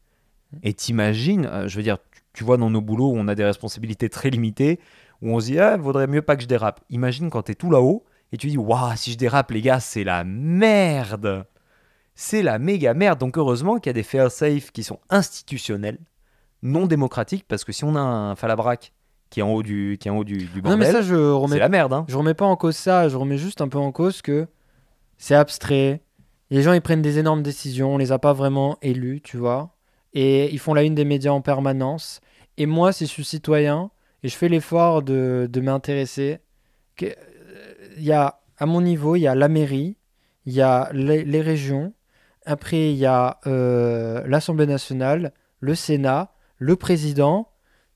Et t'imagines, je veux dire, tu vois dans nos boulots où on a des responsabilités très limitées, où on se dit, vaudrait mieux pas que je dérape. Imagine quand t'es tout là-haut, et tu dis, waouh, si je dérape, les gars, c'est la merde. C'est la méga merde. Donc, heureusement qu'il y a des fail-safe qui sont institutionnels, non démocratiques, parce que si on a un Falabrac qui est en haut du bordel, non, mais ça, c'est la merde. Hein. Je remets pas en cause ça, je remets juste un peu en cause que c'est abstrait. Les gens, ils prennent des énormes décisions, on les a pas vraiment élus, tu vois. Et ils font la une des médias en permanence. Et moi, si je suis citoyen, et je fais l'effort de m'intéresser... Il y a, à mon niveau, il y a la mairie, il y a les régions, après il y a l'Assemblée nationale, le Sénat, le président,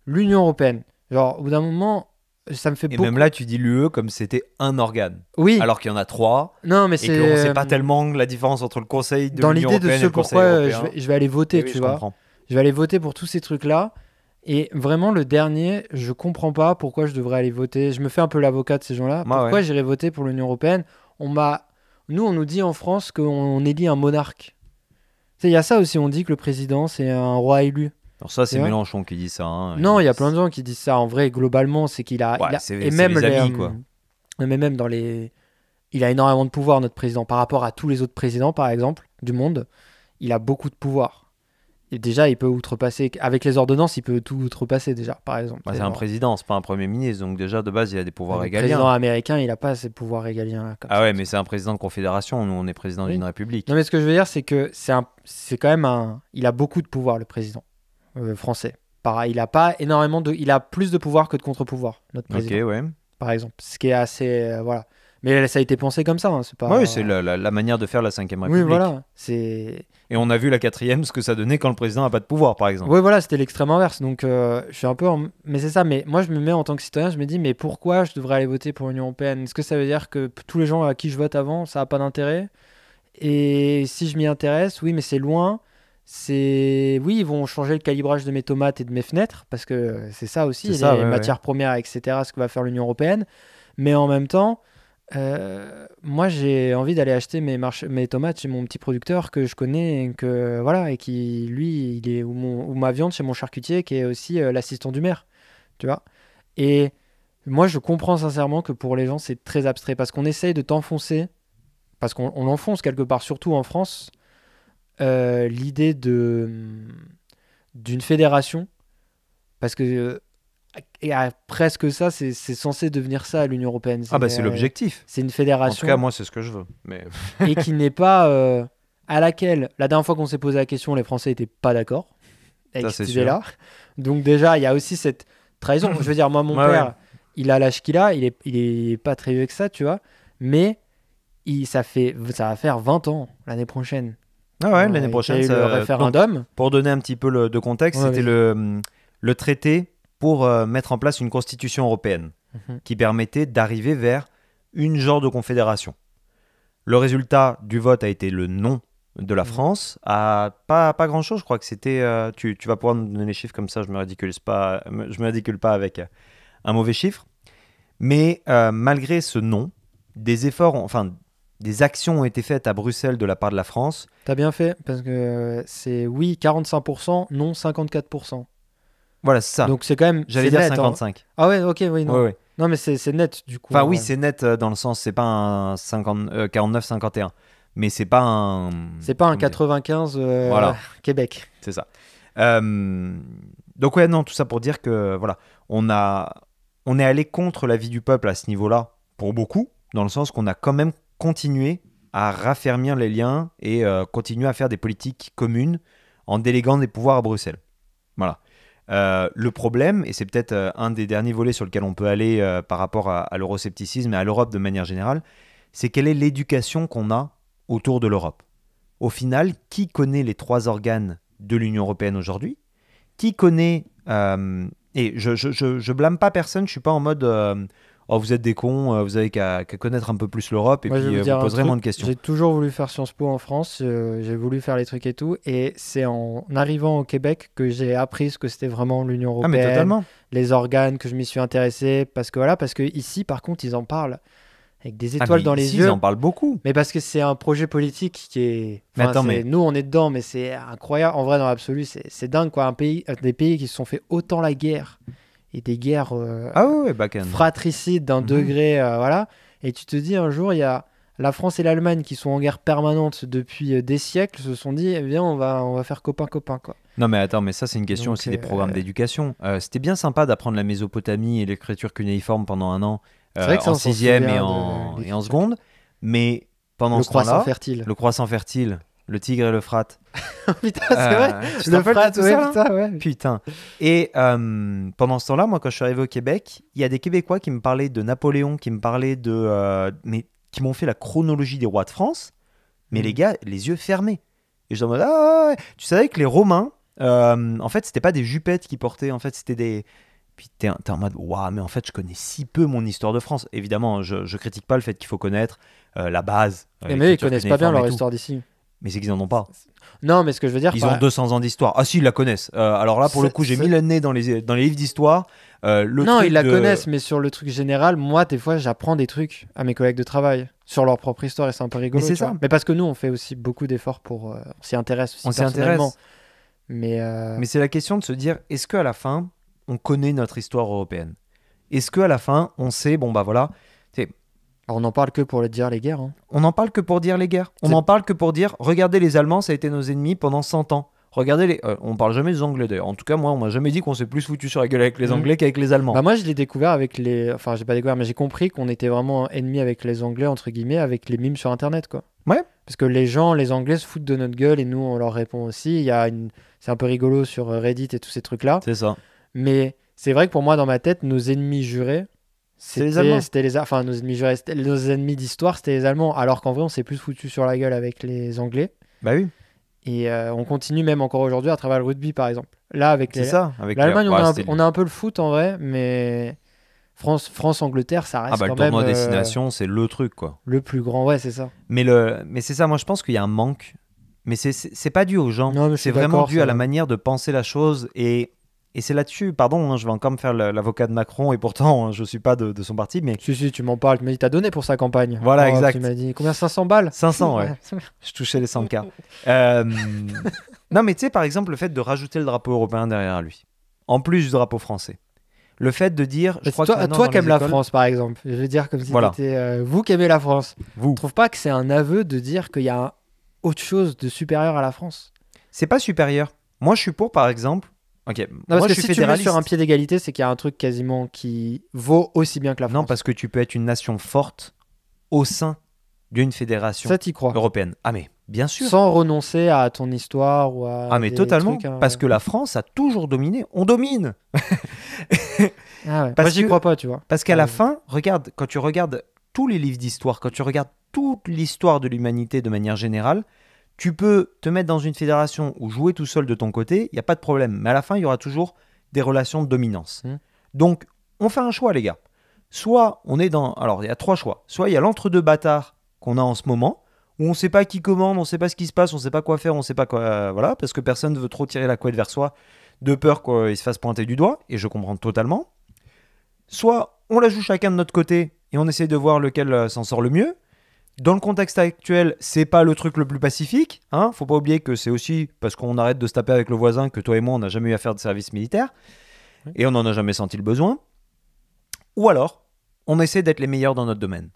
l'Union européenne. Genre, au bout d'un moment, ça me fait beaucoup... Et même là, tu dis l'UE comme si c'était un organe. Oui. Alors qu'il y en a 3. Non, mais et qu'on ne sait pas tellement la différence entre le Conseil de l'Union européenne et le Conseil européen. Dans l'idée de ce pourquoi je vais aller voter, tu vois. Comprends. Je vais aller voter pour tous ces trucs-là. Et vraiment, le dernier, je comprends pas pourquoi je devrais aller voter. Je me fais un peu l'avocat de ces gens-là. Pourquoi j'irais voter pour l'Union européenne ? Nous, on nous dit en France qu'on élit un monarque. Tu sais, il y a ça aussi, on dit que le président, c'est un roi élu. Alors ça, c'est Mélenchon qui dit ça. Hein. Non, il y a plein de gens qui disent ça. En vrai, globalement, c'est qu'il a... et même les amis, quoi. Mais même dans les... Il a énormément de pouvoir, notre président. Par rapport à tous les autres présidents, par exemple, du monde, il a beaucoup de pouvoir. Et déjà, il peut outrepasser. Avec les ordonnances, il peut tout outrepasser déjà, par exemple. C'est un président, c'est pas un premier ministre. Donc déjà, de base, il a des pouvoirs Le régaliens. président américain, il n'a pas ces pouvoirs régaliens. Comme ça. Ouais, mais c'est un président de confédération. Nous, on est président d'une république. Non, mais ce que je veux dire, c'est que c'est quand même il a beaucoup de pouvoir, le président français. Pareil, il a pas énormément il a plus de pouvoir que de contre-pouvoir, notre président. Ok, ouais. Par exemple, ce qui est assez voilà. Mais ça a été pensé comme ça, hein, c'est pas. Oui, c'est la manière de faire la 5e République. Oui, voilà. C'est. Et on a vu la 4e, ce que ça donnait quand le président n'a pas de pouvoir, par exemple. Oui, voilà, c'était l'extrême inverse. Donc, je suis un peu. Mais c'est ça. Mais moi, je me mets en tant que citoyen, je me dis, mais pourquoi je devrais aller voter pour l'Union européenne? Est-ce que ça veut dire que tous les gens à qui je vote avant, ça n'a pas d'intérêt? Et si je m'y intéresse, oui, mais c'est loin. Oui, ils vont changer le calibrage de mes tomates et de mes fenêtres, parce que c'est ça aussi, les matières premières, etc., ce que va faire l'Union européenne. Mais en même temps, moi, j'ai envie d'aller acheter mes tomates chez mon petit producteur que je connais et qui, lui, ou ma viande chez mon charcutier qui est aussi l'assistant du maire, tu vois. Et moi, je comprends sincèrement que pour les gens, c'est très abstrait, parce qu'on essaye de t'enfoncer, parce qu'on enfonce quelque part, surtout en France, l'idée d'une fédération, parce que presque ça, c'est censé devenir ça à l'Union européenne. C'est l'objectif. C'est une fédération. En tout cas, moi, c'est ce que je veux. Mais... et qui n'est pas à laquelle, la dernière fois qu'on s'est posé la question, les Français n'étaient pas d'accord avec cette idée-là. Donc déjà, il y a aussi cette trahison. Je veux dire, moi, mon père, il a l'âge qu'il a, il est pas très vieux que ça, tu vois, mais ça va faire 20 ans l'année prochaine. Ah ouais, l'année prochaine, le référendum. Donc, pour donner un petit peu de contexte, c'était le traité pour mettre en place une constitution européenne qui permettait d'arriver vers une genre de confédération. Le résultat du vote a été le non de la France à pas grand-chose. Je crois que c'était... tu vas pouvoir nous donner les chiffres comme ça, je me ridicule pas avec un mauvais chiffre. Mais malgré ce non, des efforts, des actions ont été faites à Bruxelles de la part de la France. T'as bien fait, parce que c'est oui 45%, non 54%. Voilà, c'est ça. Donc c'est quand même... J'allais dire net, 55. Hein. Ah ouais, ok, oui, non. Ouais. Non, mais c'est net, du coup. Enfin, oui, c'est net dans le sens, c'est pas un 49-51. Mais c'est pas un... C'est pas un 95 voilà. Québec. C'est ça. Donc ouais, non, tout ça pour dire que, voilà, on est allé contre l'avis du peuple à ce niveau-là, pour beaucoup, dans le sens qu'on a quand même continué à raffermir les liens et continuer à faire des politiques communes en déléguant des pouvoirs à Bruxelles. Voilà. Le problème, et c'est peut-être un des derniers volets sur lequel on peut aller par rapport à l'euroscepticisme et à l'Europe de manière générale, c'est quelle est l'éducation qu'on a autour de l'Europe. Au final, qui connaît les 3 organes de l'Union européenne aujourd'hui? Qui connaît... et je blâme pas personne, je suis pas en mode... oh, vous êtes des cons, vous avez qu'à connaître un peu plus l'Europe et moi, puis vous poserez moins de questions. J'ai toujours voulu faire Sciences Po en France, j'ai voulu faire les trucs et tout, et c'est en arrivant au Québec que j'ai appris ce que c'était vraiment l'Union européenne, mais totalement. Les organes, que je m'y suis intéressé, parce que ici, par contre, ils en parlent avec des étoiles dans les yeux. Ils en parlent beaucoup. Mais parce que c'est un projet politique qui est... mais... Nous, on est dedans, mais c'est incroyable. En vrai, dans l'absolu, c'est dingue, quoi. Des pays qui se sont fait autant la guerre, et des guerres fratricides d'un degré, voilà. Et tu te dis, un jour, il y a la France et l'Allemagne qui sont en guerre permanente depuis des siècles, se sont dit, viens, on va faire copain-copain, quoi. Non mais attends, mais ça c'est une question aussi des programmes d'éducation. C'était bien sympa d'apprendre la Mésopotamie et l'écriture cunéiforme pendant un an, en 6e et en seconde, mais pendant ce temps-là, le croissant fertile, le Tigre et l'Euphrate. Putain, c'est vrai. L'Euphrate, ouais, putain, ouais. Putain. Et pendant ce temps-là, moi, quand je suis arrivé au Québec, il y a des Québécois qui me parlaient de Napoléon, qui me parlaient mais qui m'ont fait la chronologie des rois de France, mais les gars, les yeux fermés. Et je me disais, ouais. Tu savais que les Romains, en fait, c'était pas des jupettes qu'ils portaient, en fait, c'était des... Puis t'es en mode, waouh, mais en fait, je connais si peu mon histoire de France. Évidemment, je critique pas le fait qu'il faut connaître la base. Mais ils connaissent pas bien leur histoire d'ici. Mais c'est qu'ils en ont pas. Non, mais ce que je veux dire... Ils ont 200 ans d'histoire. Ah si, ils la connaissent. Alors là, pour le coup, j'ai mis le nez dans les livres d'histoire. Ils la connaissent, mais sur le truc général, moi, des fois, j'apprends des trucs à mes collègues de travail sur leur propre histoire et c'est un peu rigolo. Mais c'est ça. Mais parce que nous, on fait aussi beaucoup d'efforts pour... on s'y intéresse aussi personnellement. Mais c'est la question de se dire, est-ce qu'à la fin, on connaît notre histoire européenne? Est-ce qu'à la fin, on sait, bon bah voilà... On n'en parle que pour dire les guerres. Hein. On n'en parle que pour dire les guerres. On n'en parle que pour dire, regardez les Allemands, ça a été nos ennemis pendant 100 ans. Regardez, on parle jamais des Anglais d'ailleurs. En tout cas, moi, on m'a jamais dit qu'on s'est plus foutu sur la gueule avec les Anglais qu'avec les Allemands. Bah moi, je l'ai découvert avec les... Enfin, j'ai pas découvert, mais j'ai compris qu'on était vraiment ennemis avec les Anglais, entre guillemets, avec les mimes sur Internet, quoi. Ouais. Parce que les Anglais se foutent de notre gueule et nous, on leur répond aussi. C'est un peu rigolo sur Reddit et tous ces trucs-là. C'est ça. Mais c'est vrai que pour moi, dans ma tête, nos ennemis jurés, les Allemands. Enfin, nos ennemis jurés, nos ennemis d'histoire, c'était les Allemands. Alors qu'en vrai, on s'est plus foutu sur la gueule avec les Anglais. Bah oui. Et on continue même encore aujourd'hui à travers le rugby, par exemple. Là, avec C'est ça. Avec l'Allemagne, on a un peu le foot en vrai, mais France-Angleterre, ça reste le quand même tournoi destination, c'est le truc, quoi. Le plus grand, ouais, c'est ça. Mais c'est ça, moi je pense qu'il y a un manque. Mais c'est pas dû aux gens. Non, mais c'est vraiment dû à la manière de penser la chose. Et c'est là-dessus, pardon, je vais encore me faire l'avocat de Macron, et pourtant je suis pas de son parti. Mais... Si, tu m'en parles, tu m'as dit, t'as donné pour sa campagne. Voilà, exact. Tu m'as dit, combien, 500 balles 500, ouais. Je touchais les 100K. Non, mais tu sais, par exemple, le fait de rajouter le drapeau européen derrière lui, en plus du drapeau français. Le fait de dire... Toi qui aimes la France, par exemple, je vais dire comme si t'étais... vous qui aimez la France, vous trouve pas que c'est un aveu de dire qu'il y a autre chose de supérieur à la France? C'est pas supérieur. Moi, je suis pour, par exemple... Ok. Non, moi, parce je que suis si tu mets fédéraliste. sur un pied d'égalité, c'est qu'il y a un truc quasiment qui vaut aussi bien que la France. Non, parce que tu peux être une nation forte au sein d'une fédération ça, t'y crois. européenne. Ah mais, bien sûr. Sans renoncer à ton histoire ou à... Ah mais totalement, trucs, parce que la France a toujours dominé. On domine. Ah ouais. Moi, j'y crois pas, tu vois. Parce qu'à la fin, regarde, quand tu regardes tous les livres d'histoire, quand tu regardes toute l'histoire de l'humanité de manière générale, tu peux te mettre dans une fédération ou jouer tout seul de ton côté, il n'y a pas de problème. Mais à la fin, il y aura toujours des relations de dominance. Donc, on fait un choix, les gars. Soit on est dans... Alors, il y a 3 choix. Soit il y a l'entre-deux bâtard qu'on a en ce moment, où on ne sait pas qui commande, on ne sait pas ce qui se passe, on ne sait pas quoi faire, on ne sait pas quoi... voilà, parce que personne ne veut trop tirer la couette vers soi, de peur qu'il se fasse pointer du doigt, et je comprends totalement. Soit on la joue chacun de notre côté, et on essaie de voir lequel s'en sort le mieux. Dans le contexte actuel, c'est pas le truc le plus pacifique. Hein, faut pas oublier que c'est aussi parce qu'on arrête de se taper avec le voisin que toi et moi, on n'a jamais eu à faire de service militaire. Et on n'en a jamais senti le besoin. Ou alors, on essaie d'être les meilleurs dans notre domaine.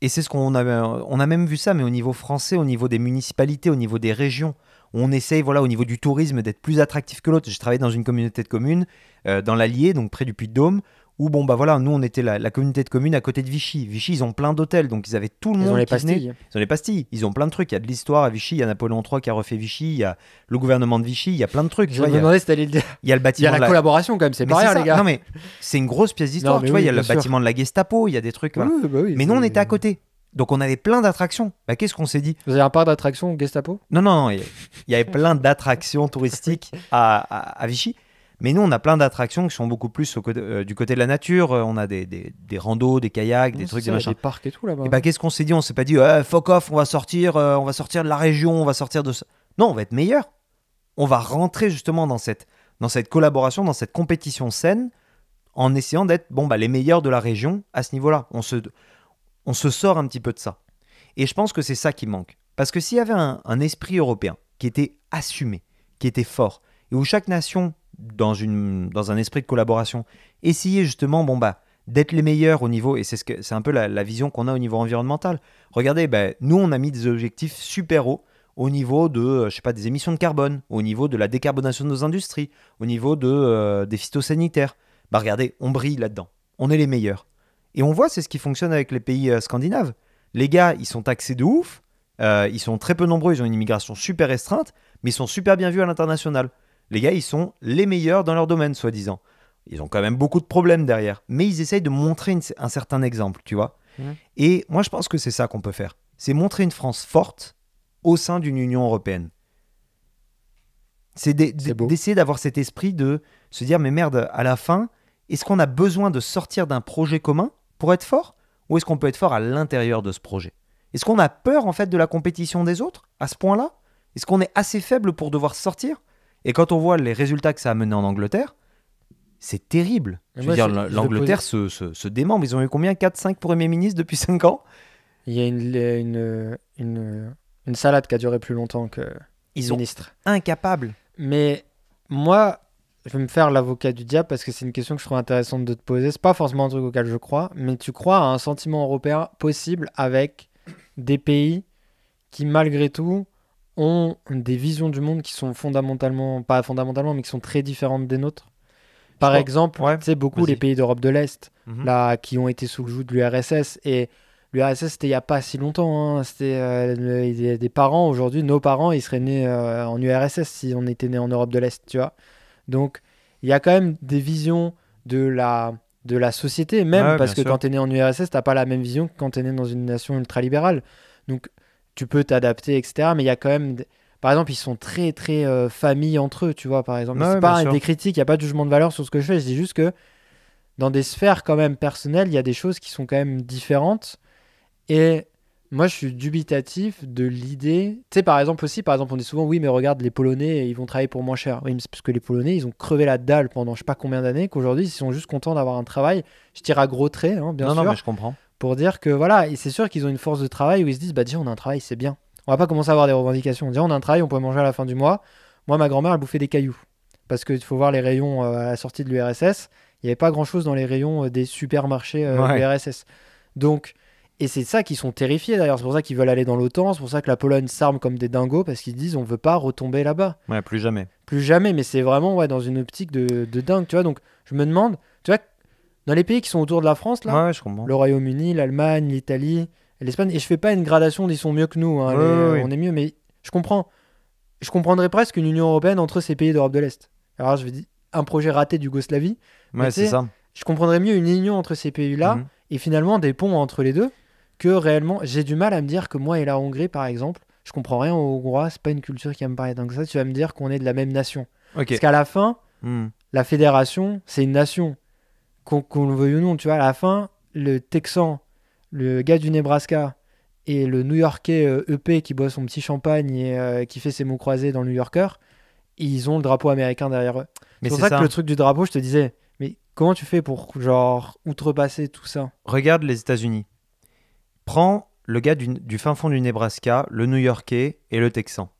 Et c'est ce qu'on a même vu ça, mais au niveau français, au niveau des municipalités, au niveau des régions. On essaye, voilà, au niveau du tourisme, d'être plus attractif que l'autre. J'ai travaillé dans une communauté de communes, dans l'Allier, donc près du Puy-de-Dôme, où, bon, bah voilà, nous, on était la communauté de communes à côté de Vichy. Vichy, ils ont plein d'hôtels, donc ils avaient tout le monde qui venait. Ils ont les pastilles. Ils ont plein de trucs. Il y a de l'histoire à Vichy, il y a Napoléon III qui a refait Vichy, il y a le gouvernement de Vichy, il y a plein de trucs. Je me demandais si t'allais le dire. Il y a le bâtiment. Il y a la collaboration quand même, c'est pas rien, les gars. Non, mais c'est une grosse pièce d'histoire. Tu vois, il y a le bâtiment de la Gestapo, il y a des trucs. Voilà. Oui, mais nous, on était à côté. Donc on avait plein d'attractions. Bah, qu'est-ce qu'on s'est dit? Vous avez un parc d'attractions Gestapo? Non, il y avait plein d'attractions touristiques à Vichy. Mais nous, on a plein d'attractions qui sont beaucoup plus du côté de la nature. On a des randos, des kayaks, des trucs, des machins. Des parcs et tout là-bas. Et bah, qu'est-ce qu'on s'est dit? On s'est pas dit, fuck off, on va sortir de la région, on va sortir de ça. Non, on va être meilleur. On va rentrer justement dans cette collaboration, dans cette compétition saine, en essayant d'être les meilleurs de la région à ce niveau-là. On se sort un petit peu de ça. Et je pense que c'est ça qui manque. Parce que s'il y avait un esprit européen qui était assumé, qui était fort, et où chaque nation, dans un esprit de collaboration, essayait justement d'être les meilleurs au niveau, et c'est un peu la vision qu'on a au niveau environnemental. Regardez, nous on a mis des objectifs super hauts au niveau de, des émissions de carbone, au niveau de la décarbonation de nos industries, au niveau des phytosanitaires. Regardez, on brille là-dedans. On est les meilleurs. Et on voit, c'est ce qui fonctionne avec les pays scandinaves. Les gars, ils sont taxés de ouf, ils sont très peu nombreux, ils ont une immigration super restreinte, mais ils sont super bien vus à l'international. Les gars, ils sont les meilleurs dans leur domaine, soi-disant. Ils ont quand même beaucoup de problèmes derrière, mais ils essayent de montrer un certain exemple, tu vois. Et moi, je pense que c'est ça qu'on peut faire. C'est montrer une France forte au sein d'une Union européenne. C'est d'essayer d'avoir cet esprit de se dire, mais merde, à la fin, est-ce qu'on a besoin de sortir d'un projet commun pour être fort, ou est-ce qu'on peut être fort à l'intérieur de ce projet? Est-ce qu'on a peur en fait de la compétition des autres à ce point-là? Est-ce qu'on est assez faible pour devoir sortir? Et quand on voit les résultats que ça a mené en Angleterre, c'est terrible. L'Angleterre se démembre. Ils ont eu combien? 4-5 premiers ministres depuis 5 ans? Il y a une salade qui a duré plus longtemps que ils ministre. Sont incapables. Mais moi, je vais me faire l'avocat du diable parce que c'est une question que je trouve intéressante de te poser. C'est pas forcément un truc auquel je crois, mais tu crois à un sentiment européen possible avec des pays qui, malgré tout, ont des visions du monde qui sont pas fondamentalement, mais qui sont très différentes des nôtres. Par exemple, tu sais, beaucoup les pays d'Europe de l'Est, là, qui ont été sous le joug de l'URSS, et l'URSS, c'était il n'y a pas si longtemps, hein. C'était des parents, aujourd'hui, nos parents, ils seraient nés en URSS si on était nés en Europe de l'Est, tu vois. Donc, il y a quand même des visions de la société, même, parce que quand tu es né en URSS, tu n'as pas la même vision que quand tu es né dans une nation ultralibérale. Donc, tu peux t'adapter, etc. Mais il y a quand même... Par exemple, ils sont très, très famille entre eux, tu vois, par exemple. C'est pas des critiques, il n'y a pas de jugement de valeur sur ce que je fais. Je dis juste que dans des sphères quand même personnelles, il y a des choses qui sont quand même différentes. Et moi, je suis dubitatif de l'idée... Tu sais, par exemple, on dit souvent, oui, mais regarde, les Polonais, ils vont travailler pour moins cher. Oui, mais c'est parce que les Polonais, ils ont crevé la dalle pendant je sais pas combien d'années, qu'aujourd'hui, ils sont juste contents d'avoir un travail. Je tire à gros traits, hein, bien sûr. Non, mais je comprends. Pour dire que, voilà, et c'est sûr qu'ils ont une force de travail où ils se disent, bah déjà, on a un travail, c'est bien. On va pas commencer à avoir des revendications. On dit, on a un travail, on peut manger à la fin du mois. Moi, ma grand-mère, elle bouffait des cailloux. Parce qu'il faut voir les rayons à la sortie de l'URSS. Il n'y avait pas grand-chose dans les rayons des supermarchés de l'URSS. Donc... Et c'est ça qu'ils sont terrifiés d'ailleurs, c'est pour ça qu'ils veulent aller dans l'OTAN, c'est pour ça que la Pologne s'arme comme des dingos, parce qu'ils disent on veut pas retomber là-bas. Ouais, plus jamais. Plus jamais, mais c'est vraiment dans une optique de dingue, tu vois. Donc je me demande, tu vois, dans les pays qui sont autour de la France, là, je comprends. Le Royaume-Uni, l'Allemagne, l'Italie, l'Espagne, et je fais pas une gradation d'ils sont mieux que nous, hein, on est mieux, mais je comprendrais presque une Union Européenne entre ces pays d'Europe de l'Est. Alors je vais dire, un projet raté d'Yougoslavie, c'est ça. Je comprendrais mieux une union entre ces pays-là, et finalement des ponts entre les deux, que réellement, j'ai du mal à me dire que moi et la Hongrie, par exemple, je comprends rien aux Hongrois, c'est pas une culture qui va me parler tant que ça, tu vas me dire qu'on est de la même nation. Parce qu'à la fin, la fédération, c'est une nation. Qu'on le veuille ou non, tu vois, à la fin, le Texan, le gars du Nebraska et le New-Yorkais EP qui boit son petit champagne et qui fait ses mots croisés dans le New Yorker, ils ont le drapeau américain derrière eux. C'est pour ça que le truc du drapeau, je te disais, mais comment tu fais pour, genre, outrepasser tout ça ? Regarde les États-Unis. Prends le gars du fin fond du Nebraska, le New-Yorkais et le Texan.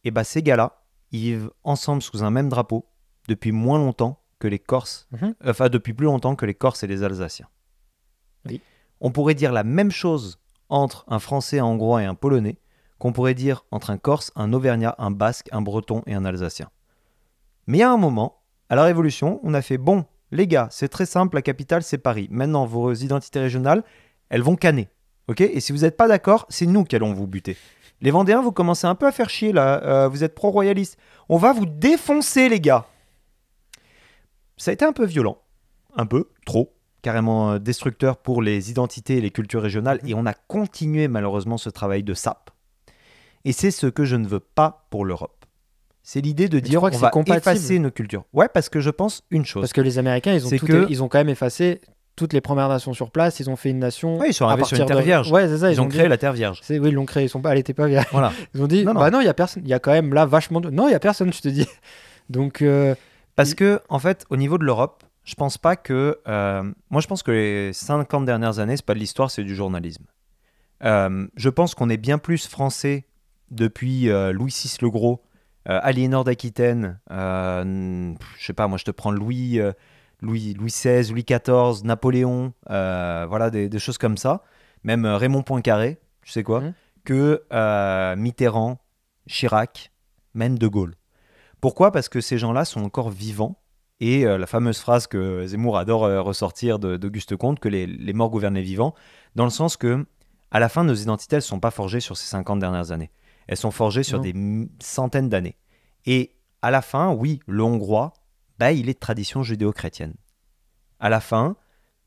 Et bah ces gars-là, ils vivent ensemble sous un même drapeau depuis moins longtemps que les Corses, depuis plus longtemps que les Corses et les Alsaciens. Oui. On pourrait dire la même chose entre un Français, un Hongrois et un Polonais qu'on pourrait dire entre un Corse, un Auvergnat, un Basque, un Breton et un Alsacien. Mais il y a un moment, à la Révolution, on a fait bon, les gars, c'est très simple, la capitale c'est Paris. Maintenant, vos identités régionales, elles vont canner. Ok, et si vous n'êtes pas d'accord, c'est nous qui allons vous buter. Les Vendéens, vous commencez un peu à faire chier là, vous êtes pro-royalistes. On va vous défoncer les gars. Ça a été un peu violent, un peu, trop, carrément destructeur pour les identités et les cultures régionales, et on a continué malheureusement ce travail de sape. Et c'est ce que je ne veux pas pour l'Europe. C'est l'idée de dire on va effacer nos cultures. Ouais, parce que je pense une chose. Parce que les Américains, ils ont quand même effacé toutes les Premières Nations sur place, ils ont fait une nation. Oui, ils sont arrivés sur une terre vierge. Ouais, c'est ça. Ils ont créé la terre vierge. Oui, ils l'ont créée. Elle n'était pas vierge. Voilà. Ils ont dit, bah non, il y a personne. Il y a quand même là vachement de. Non, il y a personne, je te dis. Donc. Parce que en fait, au niveau de l'Europe, je pense pas que. Moi, je pense que les 50 dernières années, c'est pas de l'histoire, c'est du journalisme. Je pense qu'on est bien plus français depuis Louis VI le Gros, Aliénor d'Aquitaine. Je sais pas, moi, je te prends Louis XVI, Louis XIV, Napoléon, voilà, des choses comme ça. Même Raymond Poincaré, tu sais quoi, que Mitterrand, Chirac, même De Gaulle. Pourquoi ? Parce que ces gens-là sont encore vivants. Et la fameuse phrase que Zemmour adore ressortir d'Auguste Comte, que les morts gouvernent les vivants, dans le sens que, à la fin, nos identités, elles ne sont pas forgées sur ces 50 dernières années. Elles sont forgées sur des centaines d'années. Et à la fin, oui, le hongrois, il est de tradition judéo-chrétienne. À la fin,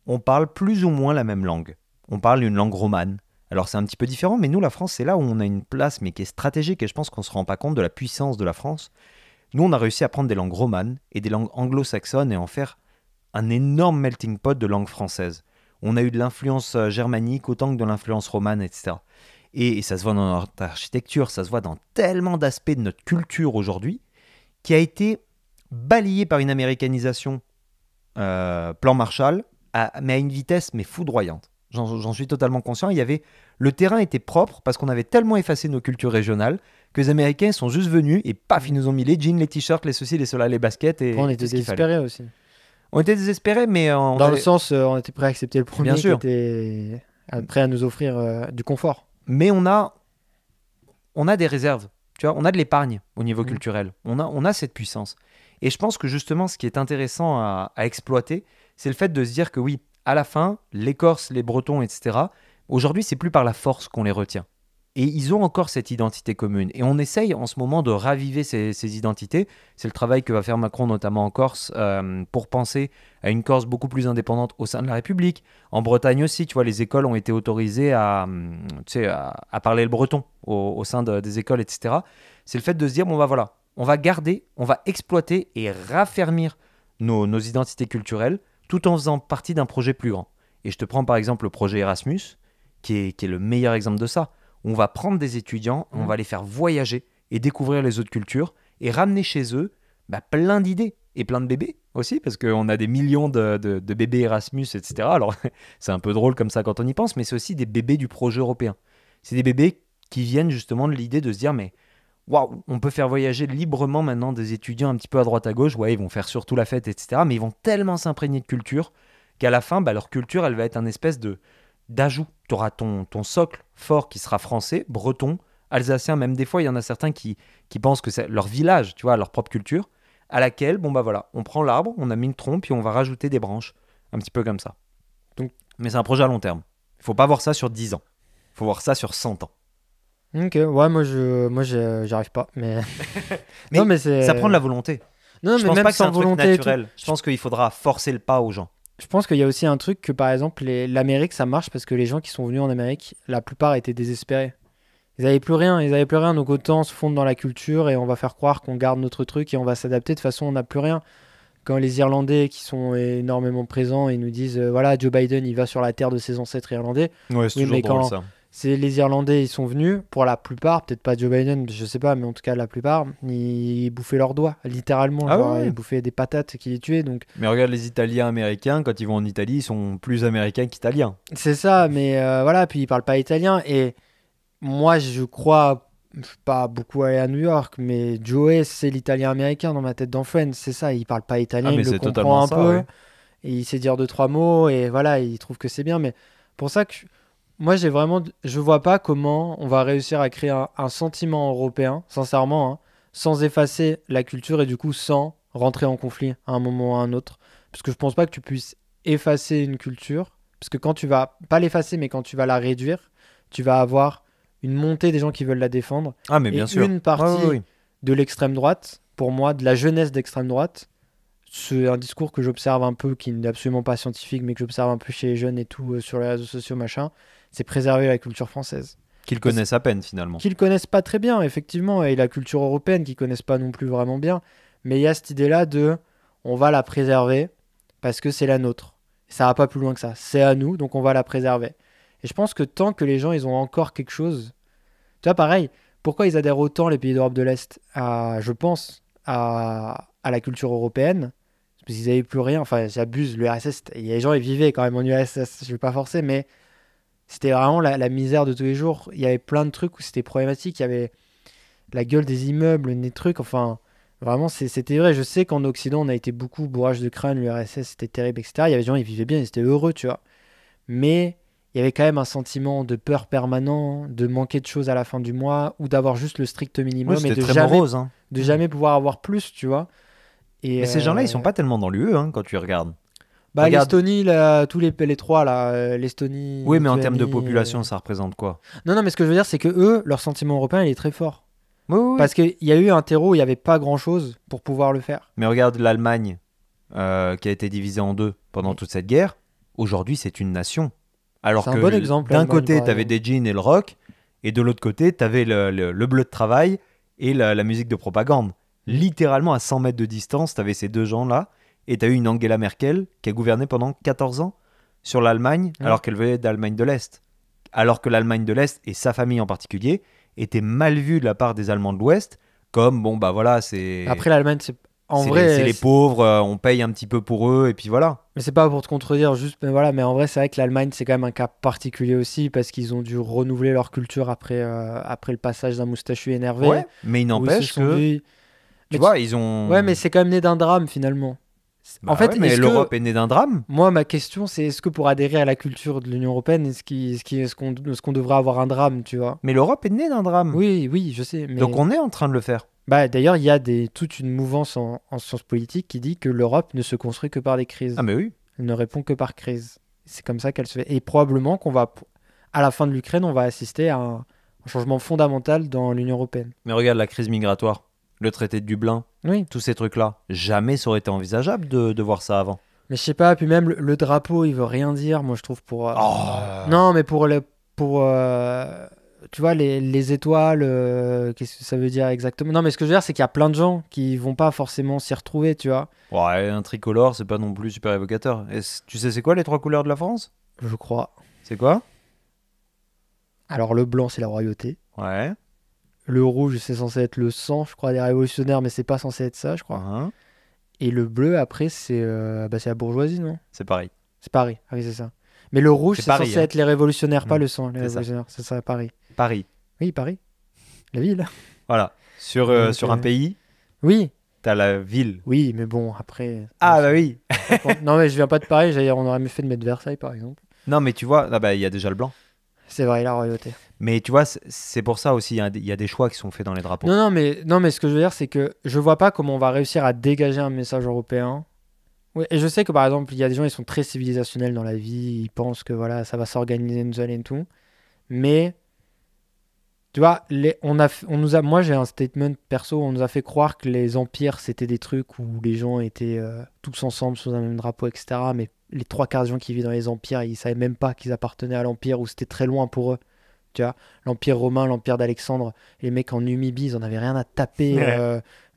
on parle plus ou moins la même langue. On parle une langue romane. Alors c'est un petit peu différent, mais nous, la France, c'est là où on a une place, mais qui est stratégique, et je pense qu'on ne se rend pas compte de la puissance de la France. Nous, on a réussi à prendre des langues romanes et des langues anglo-saxonnes et en faire un énorme melting pot de langues françaises. On a eu de l'influence germanique autant que de l'influence romane, etc. Et ça se voit dans notre architecture, ça se voit dans tellement d'aspects de notre culture aujourd'hui, qui a été balayé par une américanisation plan Marshall, mais à une vitesse foudroyante. J'en suis totalement conscient. Le terrain était propre parce qu'on avait tellement effacé nos cultures régionales que les Américains sont juste venus et paf, ils nous ont mis les jeans, les t-shirts, les ceci, les cela, les baskets. Et on était désespérés aussi. On était désespérés, mais... le sens, on était prêt à accepter le premier qui était prêt à nous offrir du confort. Mais on a des réserves. Tu vois, on a de l'épargne au niveau culturel. On a cette puissance. Et je pense que justement, ce qui est intéressant à exploiter, c'est le fait de se dire que oui, à la fin, les Corses, les Bretons, etc., aujourd'hui, c'est plus par la force qu'on les retient. Et ils ont encore cette identité commune. Et on essaye en ce moment de raviver ces identités. C'est le travail que va faire Macron, notamment en Corse, pour penser à une Corse beaucoup plus indépendante au sein de la République. En Bretagne aussi, tu vois, les écoles ont été autorisées à parler le breton au sein des écoles, etc. C'est le fait de se dire, bon, bah voilà, on va garder, on va exploiter et raffermir nos identités culturelles tout en faisant partie d'un projet plus grand. Et je te prends par exemple le projet Erasmus, qui est le meilleur exemple de ça. On va prendre des étudiants, on va les faire voyager et découvrir les autres cultures et ramener chez eux plein d'idées et plein de bébés aussi, parce qu'on a des millions de bébés Erasmus, etc. Alors, c'est un peu drôle comme ça quand on y pense, mais c'est aussi des bébés du projet européen. C'est des bébés qui viennent justement de l'idée de se dire, mais waouh, on peut faire voyager librement maintenant des étudiants un petit peu à droite à gauche. Ouais, ils vont faire surtout la fête, etc. Mais ils vont tellement s'imprégner de culture qu'à la fin, leur culture, elle va être un espèce d'ajout. Tu auras ton socle fort qui sera français, breton, alsacien. Même des fois, il y en a certains qui pensent que c'est leur village, tu vois, leur propre culture, à laquelle, voilà, on prend l'arbre, on a mis une trompe, puis on va rajouter des branches. Un petit peu comme ça. Donc, mais c'est un projet à long terme. Il ne faut pas voir ça sur 10 ans. Il faut voir ça sur 100 ans. Ok, ouais, moi j'y arrive pas, mais... non, mais ça prend de la volonté. Non, je mais pense même pas que c'est sans un truc volonté naturel. Je pense qu'il faudra forcer le pas aux gens. Je pense qu'il y a aussi un truc que, par exemple, l'Amérique, ça marche parce que les gens qui sont venus en Amérique, la plupart étaient désespérés. Ils n'avaient plus rien, donc autant se fondre dans la culture et on va faire croire qu'on garde notre truc et on va s'adapter. De toute façon, on n'a plus rien. Quand les Irlandais qui sont énormément présents et nous disent, voilà, Joe Biden, il va sur la terre de ses ancêtres irlandais. Ouais, c'est toujours drôle, ça. Les Irlandais, ils sont venus, pour la plupart, peut-être pas Joe Biden, je sais pas, mais en tout cas la plupart, ils bouffaient leurs doigts, littéralement. Ils bouffaient des patates qui les tuaient. Donc... Mais regarde les Italiens américains, quand ils vont en Italie, ils sont plus américains qu'italiens. C'est ça, mais voilà, puis ils parlent pas italien. Et moi, je crois pas beaucoup aller à New York, mais Joey, c'est l'italien américain dans ma tête d'enfant. C'est ça, il parle pas italien, il le comprend un peu. Ouais. Et il sait dire 2-3 mots, et voilà, il trouve que c'est bien. Mais pour ça que... Moi, je vois pas comment on va réussir à créer un sentiment européen, sincèrement, hein, sans effacer la culture et du coup sans rentrer en conflit à un moment ou à un autre. Parce que je pense pas que tu puisses effacer une culture, parce que quand tu vas, pas l'effacer, mais quand tu vas la réduire, tu vas avoir une montée des gens qui veulent la défendre. Ah, mais bien sûr. Une partie de l'extrême droite, pour moi, de la jeunesse d'extrême droite, c'est un discours que j'observe un peu, qui n'est absolument pas scientifique, mais que j'observe un peu chez les jeunes et tout, sur les réseaux sociaux, machin. C'est préserver la culture française. Qu'ils connaissent à peine, finalement. Qu'ils connaissent pas très bien, effectivement, et la culture européenne qu'ils connaissent pas non plus vraiment bien. Mais il y a cette idée-là de on va la préserver parce que c'est la nôtre. Ça va pas plus loin que ça. C'est à nous, donc on va la préserver. Et je pense que tant que les gens, ils ont encore quelque chose... Tu vois, pareil, pourquoi ils adhèrent autant, les pays d'Europe de l'Est, je pense, à la culture européenne? Parce qu'ils n'avaient plus rien. Enfin, j'abuse, l'URSS, les gens, ils vivaient quand même en URSS, je vais pas forcer, mais... C'était vraiment la misère de tous les jours. Il y avait plein de trucs où c'était problématique. Il y avait la gueule des immeubles, des trucs. Enfin, vraiment, c'était vrai. Je sais qu'en Occident, on a été beaucoup bourrage de crâne. L'URSS, c'était terrible, etc. Il y avait des gens, ils vivaient bien, ils étaient heureux, tu vois. Mais il y avait quand même un sentiment de peur permanent, de manquer de choses à la fin du mois, ou d'avoir juste le strict minimum et de jamais pouvoir avoir plus, tu vois. Mais ces gens-là, ils sont pas tellement dans l'UE quand tu regardes. L'Estonie, tous les trois, là, l'Estonie... Oui, mais en termes de population, ça représente quoi? Non, mais ce que je veux dire, c'est que eux, leur sentiment européen, il est très fort. Oui. Parce qu'il y a eu un terreau où il n'y avait pas grand-chose pour pouvoir le faire. Mais regarde l'Allemagne, qui a été divisée en deux pendant toute cette guerre. Aujourd'hui, c'est une nation. Alors que un bon exemple, d'un côté, tu avais des jeans et le rock, et de l'autre côté, tu avais le bleu de travail et la musique de propagande. Littéralement, à 100 mètres de distance, tu avais ces deux gens-là. Et tu as eu une Angela Merkel qui a gouverné pendant 14 ans sur l'Allemagne, alors qu'elle venait d'Allemagne de l'Est. Alors que l'Allemagne de l'Est, et sa famille en particulier, était mal vue de la part des Allemands de l'Ouest, comme, c'est... Après, l'Allemagne, c'est les pauvres, on paye un petit peu pour eux, et puis voilà. Mais c'est pas pour te contredire, mais en vrai, c'est vrai que l'Allemagne, c'est quand même un cas particulier aussi, parce qu'ils ont dû renouveler leur culture après le passage d'un moustachu énervé. Ouais, mais il n'empêche que... Tu vois, ils ont... Ouais, mais c'est quand même né d'un drame, finalement. Bah En fait, ouais, mais est-ce que- l'Europe est née d'un drame. Moi, ma question, c'est est-ce que pour adhérer à la culture de l'Union européenne, est-ce qu'on devrait avoir un drame, tu vois? Mais l'Europe est née d'un drame. Oui, oui, je sais. Mais... Donc on est en train de le faire. Bah, d'ailleurs, il y a toute une mouvance en sciences politiques qui dit que l'Europe ne se construit que par des crises. Ah mais oui. Elle ne répond que par crise. C'est comme ça qu'elle se fait. Et probablement à la fin de l'Ukraine, on va assister à un changement fondamental dans l'Union européenne. Mais regarde la crise migratoire, le traité de Dublin, Oui. tous ces trucs-là. Jamais ça aurait été envisageable de voir ça avant. Mais je sais pas, puis même le drapeau, il veut rien dire, moi je trouve pour... Oh. Non, mais tu vois, les étoiles, qu'est-ce que ça veut dire exactement? Non, mais ce que je veux dire, c'est qu'il y a plein de gens qui vont pas forcément s'y retrouver, tu vois. Ouais, un tricolore, c'est pas non plus super évocateur. Tu sais c'est quoi les 3 couleurs de la France? Je crois. C'est quoi? Alors le blanc, c'est la royauté. Ouais. Le rouge, c'est censé être le sang, je crois, des révolutionnaires, mais c'est pas censé être ça, je crois. Hein. Et le bleu, après, c'est la bourgeoisie, non? C'est pareil. C'est Paris, ah oui, c'est ça. Mais le rouge, C'est c'est Paris, censé hein. être les révolutionnaires, pas le sang, les C'est ça. révolutionnaires. C'est ça, Paris. Paris. Oui, Paris. La ville. Voilà. Sur Donc, un pays, Oui, t'as la ville. oui, mais bon, après... Ah bah oui. Non, mais je viens pas de Paris, on aurait mieux fait de mettre Versailles, par exemple. Non mais tu vois, ah bah il y a déjà le blanc. C'est vrai, la royauté. Mais tu vois, c'est pour ça aussi, il y a des choix qui sont faits dans les drapeaux. Non, mais ce que je veux dire, c'est que je vois pas comment on va réussir à dégager un message européen. Ouais, et je sais que par exemple, il y a des gens, ils sont très civilisationnels dans la vie, ils pensent que voilà, ça va s'organiser nous allons et tout. Mais tu vois, moi j'ai un statement perso, on nous a fait croire que les empires c'était des trucs où les gens étaient tous ensemble sous un même drapeau, etc. Mais les 3 quarts des gens qui vivent dans les empires, ils savaient même pas qu'ils appartenaient à l'empire ou c'était très loin pour eux. Tu vois, l'Empire romain, l'Empire d'Alexandre, les mecs en Numibie, ils en avaient rien à taper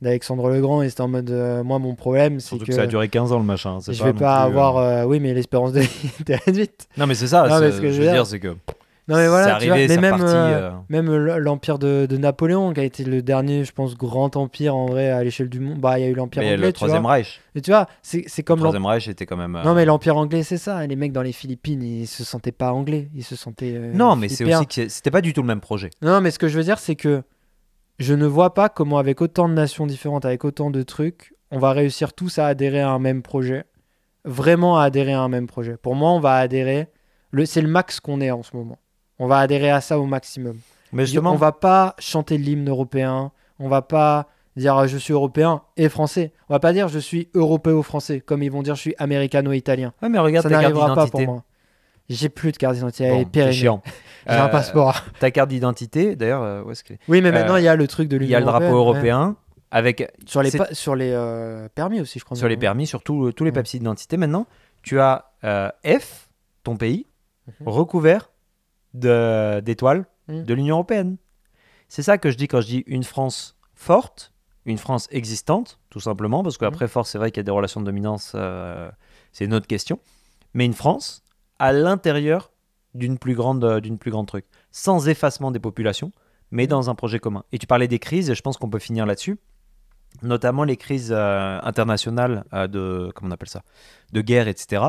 d'Alexandre le Grand et c'était en mode moi mon problème c'est Surtout que que ça a duré 15 ans le machin. je vais pas avoir oui mais l'espérance de vie était réduite. Non mais c'est ça, Non, mais ce que je veux dire c'est que Non mais voilà, c'est tu vois, arrivé, mais c'est même reparti, même l'Empire de Napoléon qui a été le dernier, je pense, grand empire en vrai à l'échelle du monde. Bah il y a eu l'Empire mais anglais, le tu vois. Troisième Reich. Et tu vois, c'est Le comme Troisième Reich était quand même... Non mais l'Empire anglais c'est ça, les mecs dans les Philippines, ils se sentaient pas anglais, ils se sentaient Non mais c'est philippins. aussi que c'était pas du tout le même projet. Non, mais ce que je veux dire, c'est que je ne vois pas comment, avec autant de nations différentes, avec autant de trucs, on va réussir tous à adhérer à un même projet. Vraiment à adhérer à un même projet. Pour moi, on va adhérer. C'est le max qu'on est en ce moment. On va adhérer à ça au maximum. Mais justement, On va pas chanter l'hymne européen. On va pas dire je suis européen et français. On va pas dire je suis européo-français, comme ils vont dire je suis américano-italien. ouais, mais regarde Ça ta carte n'arrivera pas pour d'identité. moi. J'ai plus de carte d'identité, elle Bon, est c'est périmée. chiant. J'ai un passeport. Ta carte d'identité, d'ailleurs, où est-ce que... Oui, mais maintenant il y a le truc de l'Union Il y a le drapeau européenne, européen avec Sur les, c'est- sur les permis aussi, je crois. sur les permis, sur tous les Ouais. papiers d'identité. Maintenant, tu as F, ton pays, Mhm. recouvert d'étoiles Mhm. de l'Union européenne. C'est ça que je dis quand je dis une France forte, une France existante, tout simplement, parce qu'après, force, c'est vrai qu'il y a des relations de dominance, c'est une autre question. Mais une France à l'intérieur d'une plus grande truc, sans effacement des populations, mais dans un projet commun. Et tu parlais des crises, et je pense qu'on peut finir là-dessus, notamment les crises internationales comment on appelle ça, de guerre, etc.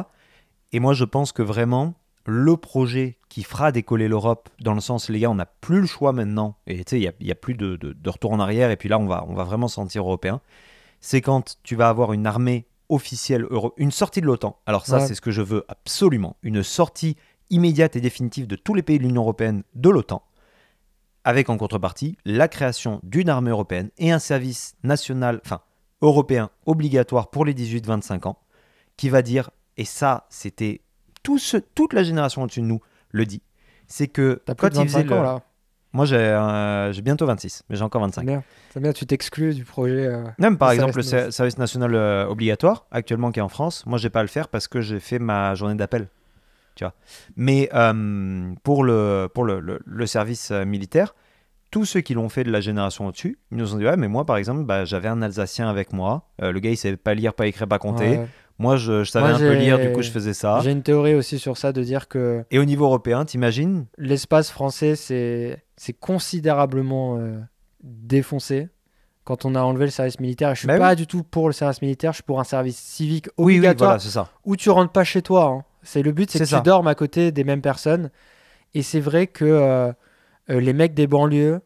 Et moi, je pense que vraiment, le projet qui fera décoller l'Europe, dans le sens, les gars, on n'a plus le choix maintenant, et tu sais, il n'y a plus de retour en arrière, et puis là, on va vraiment se sentir européen, c'est quand tu vas avoir une armée officielle, une sortie de l'OTAN. Alors ça, Ouais. c'est ce que je veux absolument, une sortie immédiate et définitive de tous les pays de l'Union européenne de l'OTAN, avec en contrepartie la création d'une armée européenne et un service national, européen obligatoire pour les 18-25 ans, qui va dire, et ça, c'était toute la génération au-dessus de nous le dit, c'est que T'as plus de quand ils faisaient 25 ans, là. Moi, j'ai bientôt 26, mais j'ai encore 25. C'est bien, tu t'exclus du projet. Même par le exemple, le service service national obligatoire, actuellement qui est en France, moi, j'ai pas à le faire parce que j'ai fait ma journée d'appel. Tu vois. Mais pour le service militaire, tous ceux qui l'ont fait de la génération au-dessus, ils nous ont dit, ouais, mais moi, par exemple, j'avais un Alsacien avec moi. Le gars, il savait pas lire, pas écrire, pas compter. Ouais. Moi, je savais Moi, un peu j'ai- lire, du coup, je faisais ça. J'ai une théorie aussi sur ça, de dire que Et au niveau européen, t'imagines? l'espace français, c'est considérablement défoncé quand on a enlevé le service militaire. Et je suis Bah pas oui. du tout pour le service militaire, je suis pour un service civique Oui, obligatoire voilà, c'est ça. où tu rentres pas chez toi. Hein. C'est le but, c'est que C'est ça. tu dormes à côté des mêmes personnes. Et c'est vrai que les mecs des banlieues,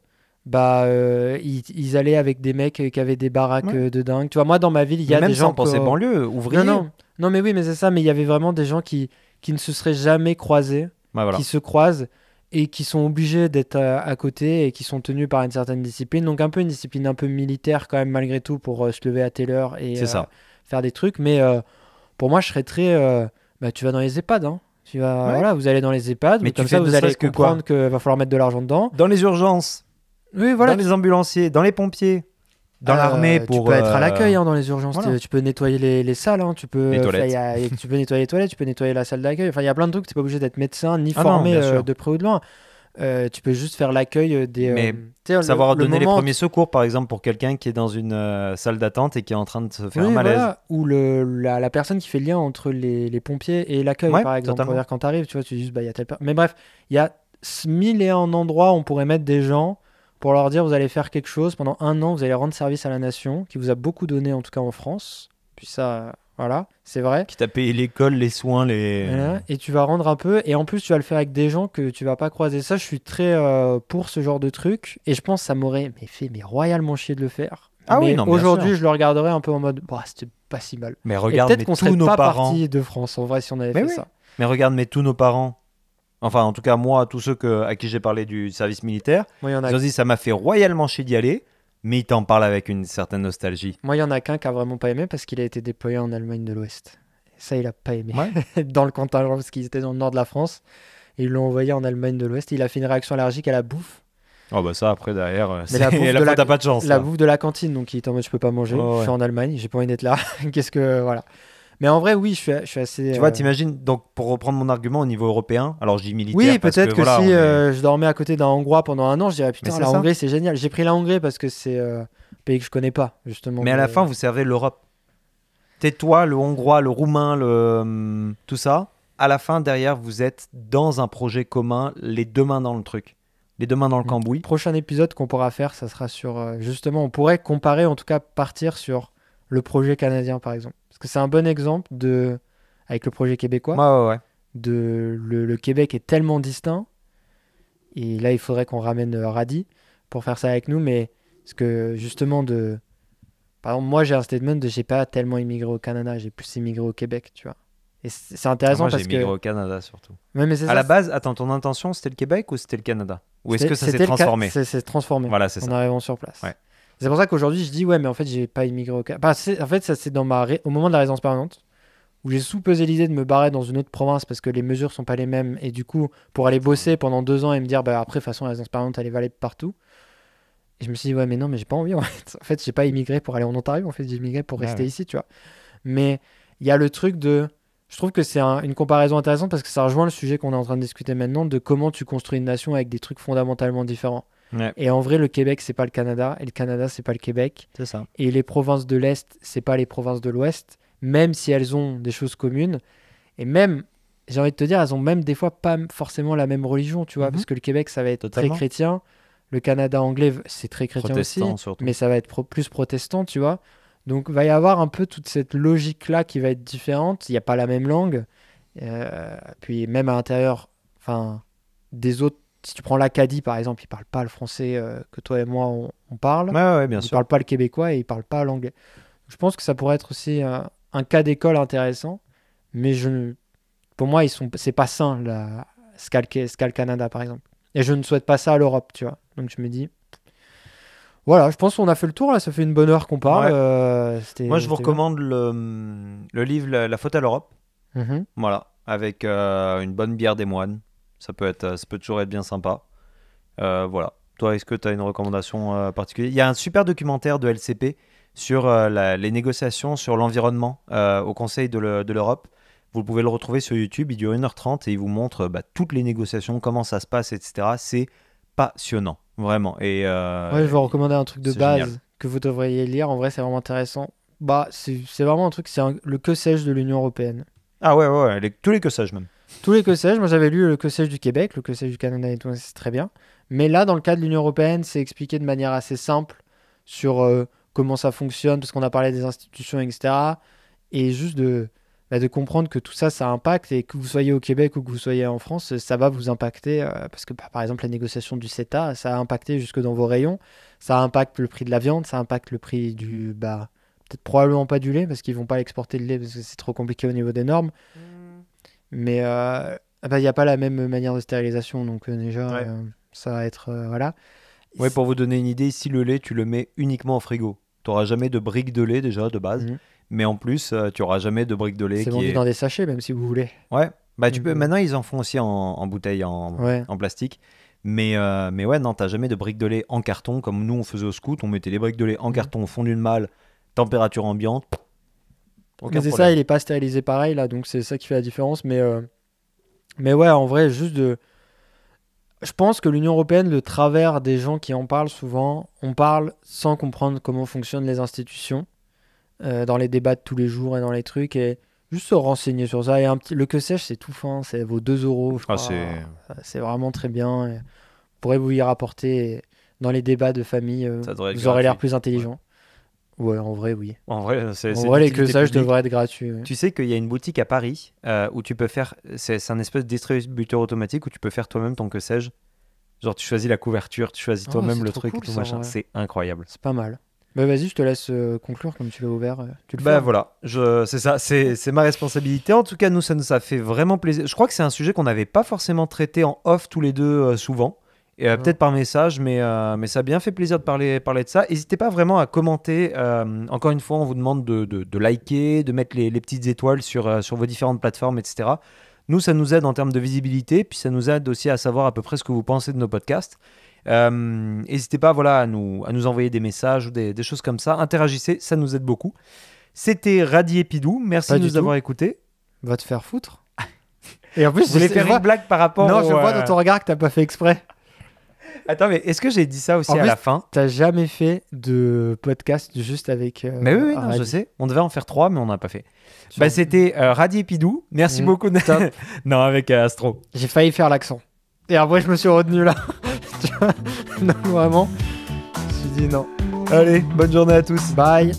ils allaient avec des mecs qui avaient des baraques de dingue. Tu vois, moi, dans ma ville, il y a même des gens... sans penser banlieue, ouvriers. Non, mais oui, mais c'est ça. Mais il y avait vraiment des gens qui ne se seraient jamais croisés, qui se croisent et qui sont obligés d'être à côté et qui sont tenus par une certaine discipline. Donc un peu une discipline un peu militaire quand même malgré tout pour se lever à telle heure et faire des trucs. Mais pour moi, je serais très... tu vas dans les EHPAD, hein. Voilà, vous allez dans les EHPAD, mais comme ça vous allez comprendre qu'il va falloir mettre de l'argent dedans. Dans les urgences, oui, voilà, dans les ambulanciers, dans les pompiers, dans l'armée pour... Tu peux être à l'accueil dans les urgences, voilà. Tu peux nettoyer les salles, hein. Tu peux les toilettes. Tu peux nettoyer les toilettes, tu peux nettoyer la salle d'accueil. Enfin, il y a plein de trucs, tu n'es pas obligé d'être médecin ni formé de près ou de loin. Tu peux juste faire l'accueil des... Mais savoir donner les premiers secours, par exemple, pour quelqu'un qui est dans une salle d'attente et qui est en train de se faire un malaise. Voilà. Ou la personne qui fait le lien entre les pompiers et l'accueil, par exemple. Totalement. Pour dire quand tu arrives, tu vois, tu dis, il y a telle personne. Mais bref, il y a 1001 endroits où on pourrait mettre des gens pour leur dire, vous allez faire quelque chose. Pendant 1 an, vous allez rendre service à la nation, qui vous a beaucoup donné, en tout cas en France. Puis ça... Voilà, c'est vrai. Qui t'a payé l'école, les soins, Voilà. Et tu vas rendre un peu. Et en plus, tu vas le faire avec des gens que tu vas pas croiser. Ça, je suis très pour ce genre de truc. Et je pense que ça m'aurait fait royalement chier de le faire. Mais aujourd'hui, je le regarderais un peu en mode, c'était pas si mal. Mais regarde, peut-être qu'on serait pas parti de France, en vrai, si on avait fait ça. Mais regarde, tous nos parents, enfin, en tout cas, moi, tous ceux à qui j'ai parlé du service militaire, ils ont dit, ça m'a fait royalement chier d'y aller. Mais il t'en parle avec une certaine nostalgie. Moi, il y en a qu'un qui a vraiment pas aimé parce qu'il a été déployé en Allemagne de l'Ouest. Et ça, il a pas aimé. Dans le contingent, parce qu'il était dans le nord de la France. Et ils l'ont envoyé en Allemagne de l'Ouest. Il a fait une réaction allergique à la bouffe. Oh bah ça, après, derrière, t'as pas de chance. La bouffe de la cantine, donc il était en mode, je peux pas manger. Je suis en Allemagne, j'ai pas envie d'être là. Qu'est-ce que... Voilà. Mais en vrai, oui, je suis assez... Tu vois, t'imagines, donc pour reprendre mon argument au niveau européen, alors je dis militaire. Oui, peut-être que si je dormais à côté d'un Hongrois pendant 1 an, je dirais putain, la Hongrie, c'est génial. J'ai pris la Hongrie parce que c'est un pays que je connais pas, justement. Mais à la fin, vous servez l'Europe. Tais-toi, le Hongrois, le Roumain, tout ça. À la fin, derrière, vous êtes dans un projet commun, les 2 mains dans le truc. Les 2 mains dans le cambouis. Prochain épisode qu'on pourra faire, ça sera sur... justement, on pourrait comparer, en tout cas partir sur le projet canadien, par exemple. Parce que c'est un bon exemple avec le projet québécois. Ouais. Le Québec est tellement distinct. Et là, il faudrait qu'on ramène Radi pour faire ça avec nous. Mais parce que justement, par exemple, moi, j'ai un statement de j'ai pas tellement immigré au Canada, j'ai plus immigré au Québec, tu vois. Et c'est intéressant parce que... Moi, j'ai immigré au Canada surtout. Ouais, mais à la base, attends, ton intention, c'était le Québec ou c'était le Canada? Ou est-ce que ça s'est transformé? C'est transformé. Voilà, c'est ça. En arrivant sur place. Ouais. C'est pour ça qu'aujourd'hui, je dis, ouais, mais en fait, j'ai pas immigré au Canada. En fait, ça, c'est au moment de la résidence permanente, où j'ai sous-pesé l'idée de me barrer dans une autre province parce que les mesures sont pas les mêmes. Et du coup, pour aller bosser pendant 2 ans et me dire, après, de toute façon, la résidence permanente, elle est valable partout. Et je me suis dit, ouais, mais non, mais j'ai pas envie. En fait, j'ai pas immigré pour aller en Ontario. En fait, j'ai immigré pour rester ici, tu vois. Mais il y a le truc de... Je trouve que c'est une comparaison intéressante parce que ça rejoint le sujet qu'on est en train de discuter maintenant de comment tu construis une nation avec des trucs fondamentalement différents. Ouais. Et en vrai, le Québec, c'est pas le Canada, et le Canada, c'est pas le Québec. C'est ça. Et les provinces de l'Est, c'est pas les provinces de l'Ouest, même si elles ont des choses communes. Et même, j'ai envie de te dire, elles ont même des fois pas forcément la même religion, tu vois, parce que le Québec, ça va être très chrétien. Le Canada anglais, c'est très chrétien aussi, surtout. Mais ça va être plus protestant, tu vois. Donc, il va y avoir un peu toute cette logique-là qui va être différente. Il n'y a pas la même langue. Puis, même à l'intérieur des autres, si tu prends l'Acadie, par exemple, ils ne parlent pas le français que toi et moi, on parle. Ouais, bien sûr. Ils ne parlent pas le québécois et ils ne parlent pas l'anglais. Je pense que ça pourrait être aussi un cas d'école intéressant. Mais pour moi, c'est pas sain, ce qu'a le Canada, par exemple. Et je ne souhaite pas ça à l'Europe, tu vois. Donc, je me dis... Voilà, je pense qu'on a fait le tour, là, ça fait une bonne heure qu'on parle. Ouais. Moi, je vous recommande le livre La faute à l'Europe. Voilà, avec une bonne bière des moines. Ça peut toujours être bien sympa. Voilà. Toi, est-ce que tu as une recommandation particulière? Il y a un super documentaire de LCP sur les négociations sur l'environnement au Conseil de l'Europe. Vous pouvez le retrouver sur YouTube, il dure 1h30 et il vous montre toutes les négociations, comment ça se passe, etc. C'est passionnant. Vraiment. Et je vais vous recommander un truc de base génial. Que vous devriez lire. En vrai, c'est vraiment intéressant. C'est vraiment un truc, c'est le que sais-je de l'Union européenne. Ah ouais, tous les que sais-je même. Tous les que sais-je. Moi, j'avais lu le que sais-je du Québec, le que sais-je du Canada et tout, c'est très bien. Mais là, dans le cas de l'Union européenne, c'est expliqué de manière assez simple sur comment ça fonctionne, parce qu'on a parlé des institutions, etc. Et juste de comprendre que tout ça, ça impacte et que vous soyez au Québec ou que vous soyez en France, ça va vous impacter parce que par exemple la négociation du CETA, ça a impacté jusque dans vos rayons, ça impacte le prix de la viande, ça impacte le prix du peut-être probablement pas du lait parce qu'ils vont pas l'exporter le lait parce que c'est trop compliqué au niveau des normes. Mais il n'y a pas la même manière de stérilisation donc déjà ça va être voilà. Ouais, pour vous donner une idée, ici le lait tu le mets uniquement au frigo. Tu n'auras jamais de briques de lait déjà de base. Mais en plus, tu n'auras jamais de briques de lait. C'est vendu dans des sachets, même si vous voulez. Ouais, tu peux. Maintenant, ils en font aussi en bouteille, en plastique. Mais ouais, non, tu n'as jamais de briques de lait en carton. Comme nous, on faisait au scout, on mettait les briques de lait en carton au fond d'une malle, température ambiante. Mais c'est ça, il n'est pas stérilisé pareil, là. Donc, c'est ça qui fait la différence. Mais ouais, en vrai, je pense que l'Union européenne, le travers des gens qui en parlent souvent, on parle sans comprendre comment fonctionnent les institutions. Dans les débats de tous les jours et dans les trucs et juste se renseigner sur ça et le que sais-je c'est tout fin, ça vaut 2 € je crois. C'est vraiment très bien et vous pourrez vous y rapporter dans les débats de famille, vous aurez l'air plus intelligent. Ouais, en vrai oui. En vrai les que sais-je devraient être gratuits. Tu sais qu'il y a une boutique à Paris où tu peux faire, c'est un espèce de distributeur automatique où tu peux faire toi-même ton que sais-je. Genre tu choisis la couverture, tu choisis toi-même le truc, cool, tout ça, machin, c'est incroyable. C'est pas mal. Vas-y, je te laisse conclure comme tu l'as ouvert. Tu le fais, voilà, c'est ça, c'est ma responsabilité. En tout cas, ça nous a fait vraiment plaisir. Je crois que c'est un sujet qu'on n'avait pas forcément traité en off tous les deux souvent. Et peut-être par message, mais ça a bien fait plaisir de parler de ça. N'hésitez pas vraiment à commenter. Encore une fois, on vous demande de liker, de mettre les petites étoiles sur vos différentes plateformes, etc. Nous, ça nous aide en termes de visibilité, puis ça nous aide aussi à savoir à peu près ce que vous pensez de nos podcasts. N'hésitez pas à nous envoyer des messages ou des choses comme ça. Interagissez, ça nous aide beaucoup. C'était Radi et Pidou. Merci de nous avoir écoutés. Va te faire foutre. Et en plus, je voulais faire une blague par rapport Non, je vois dans ton regard que t'as pas fait exprès. Attends, mais est-ce que j'ai dit ça aussi à la fin? T'as jamais fait de podcast juste avec. Mais oui, non, je sais. On devait en faire 3, mais on n'a pas fait. C'était Radi et Pidou. Merci beaucoup. Non, avec Astro. J'ai failli faire l'accent. Et après, je me suis retenu là. Non, vraiment. Je me suis dit non. Allez, bonne journée à tous. Bye.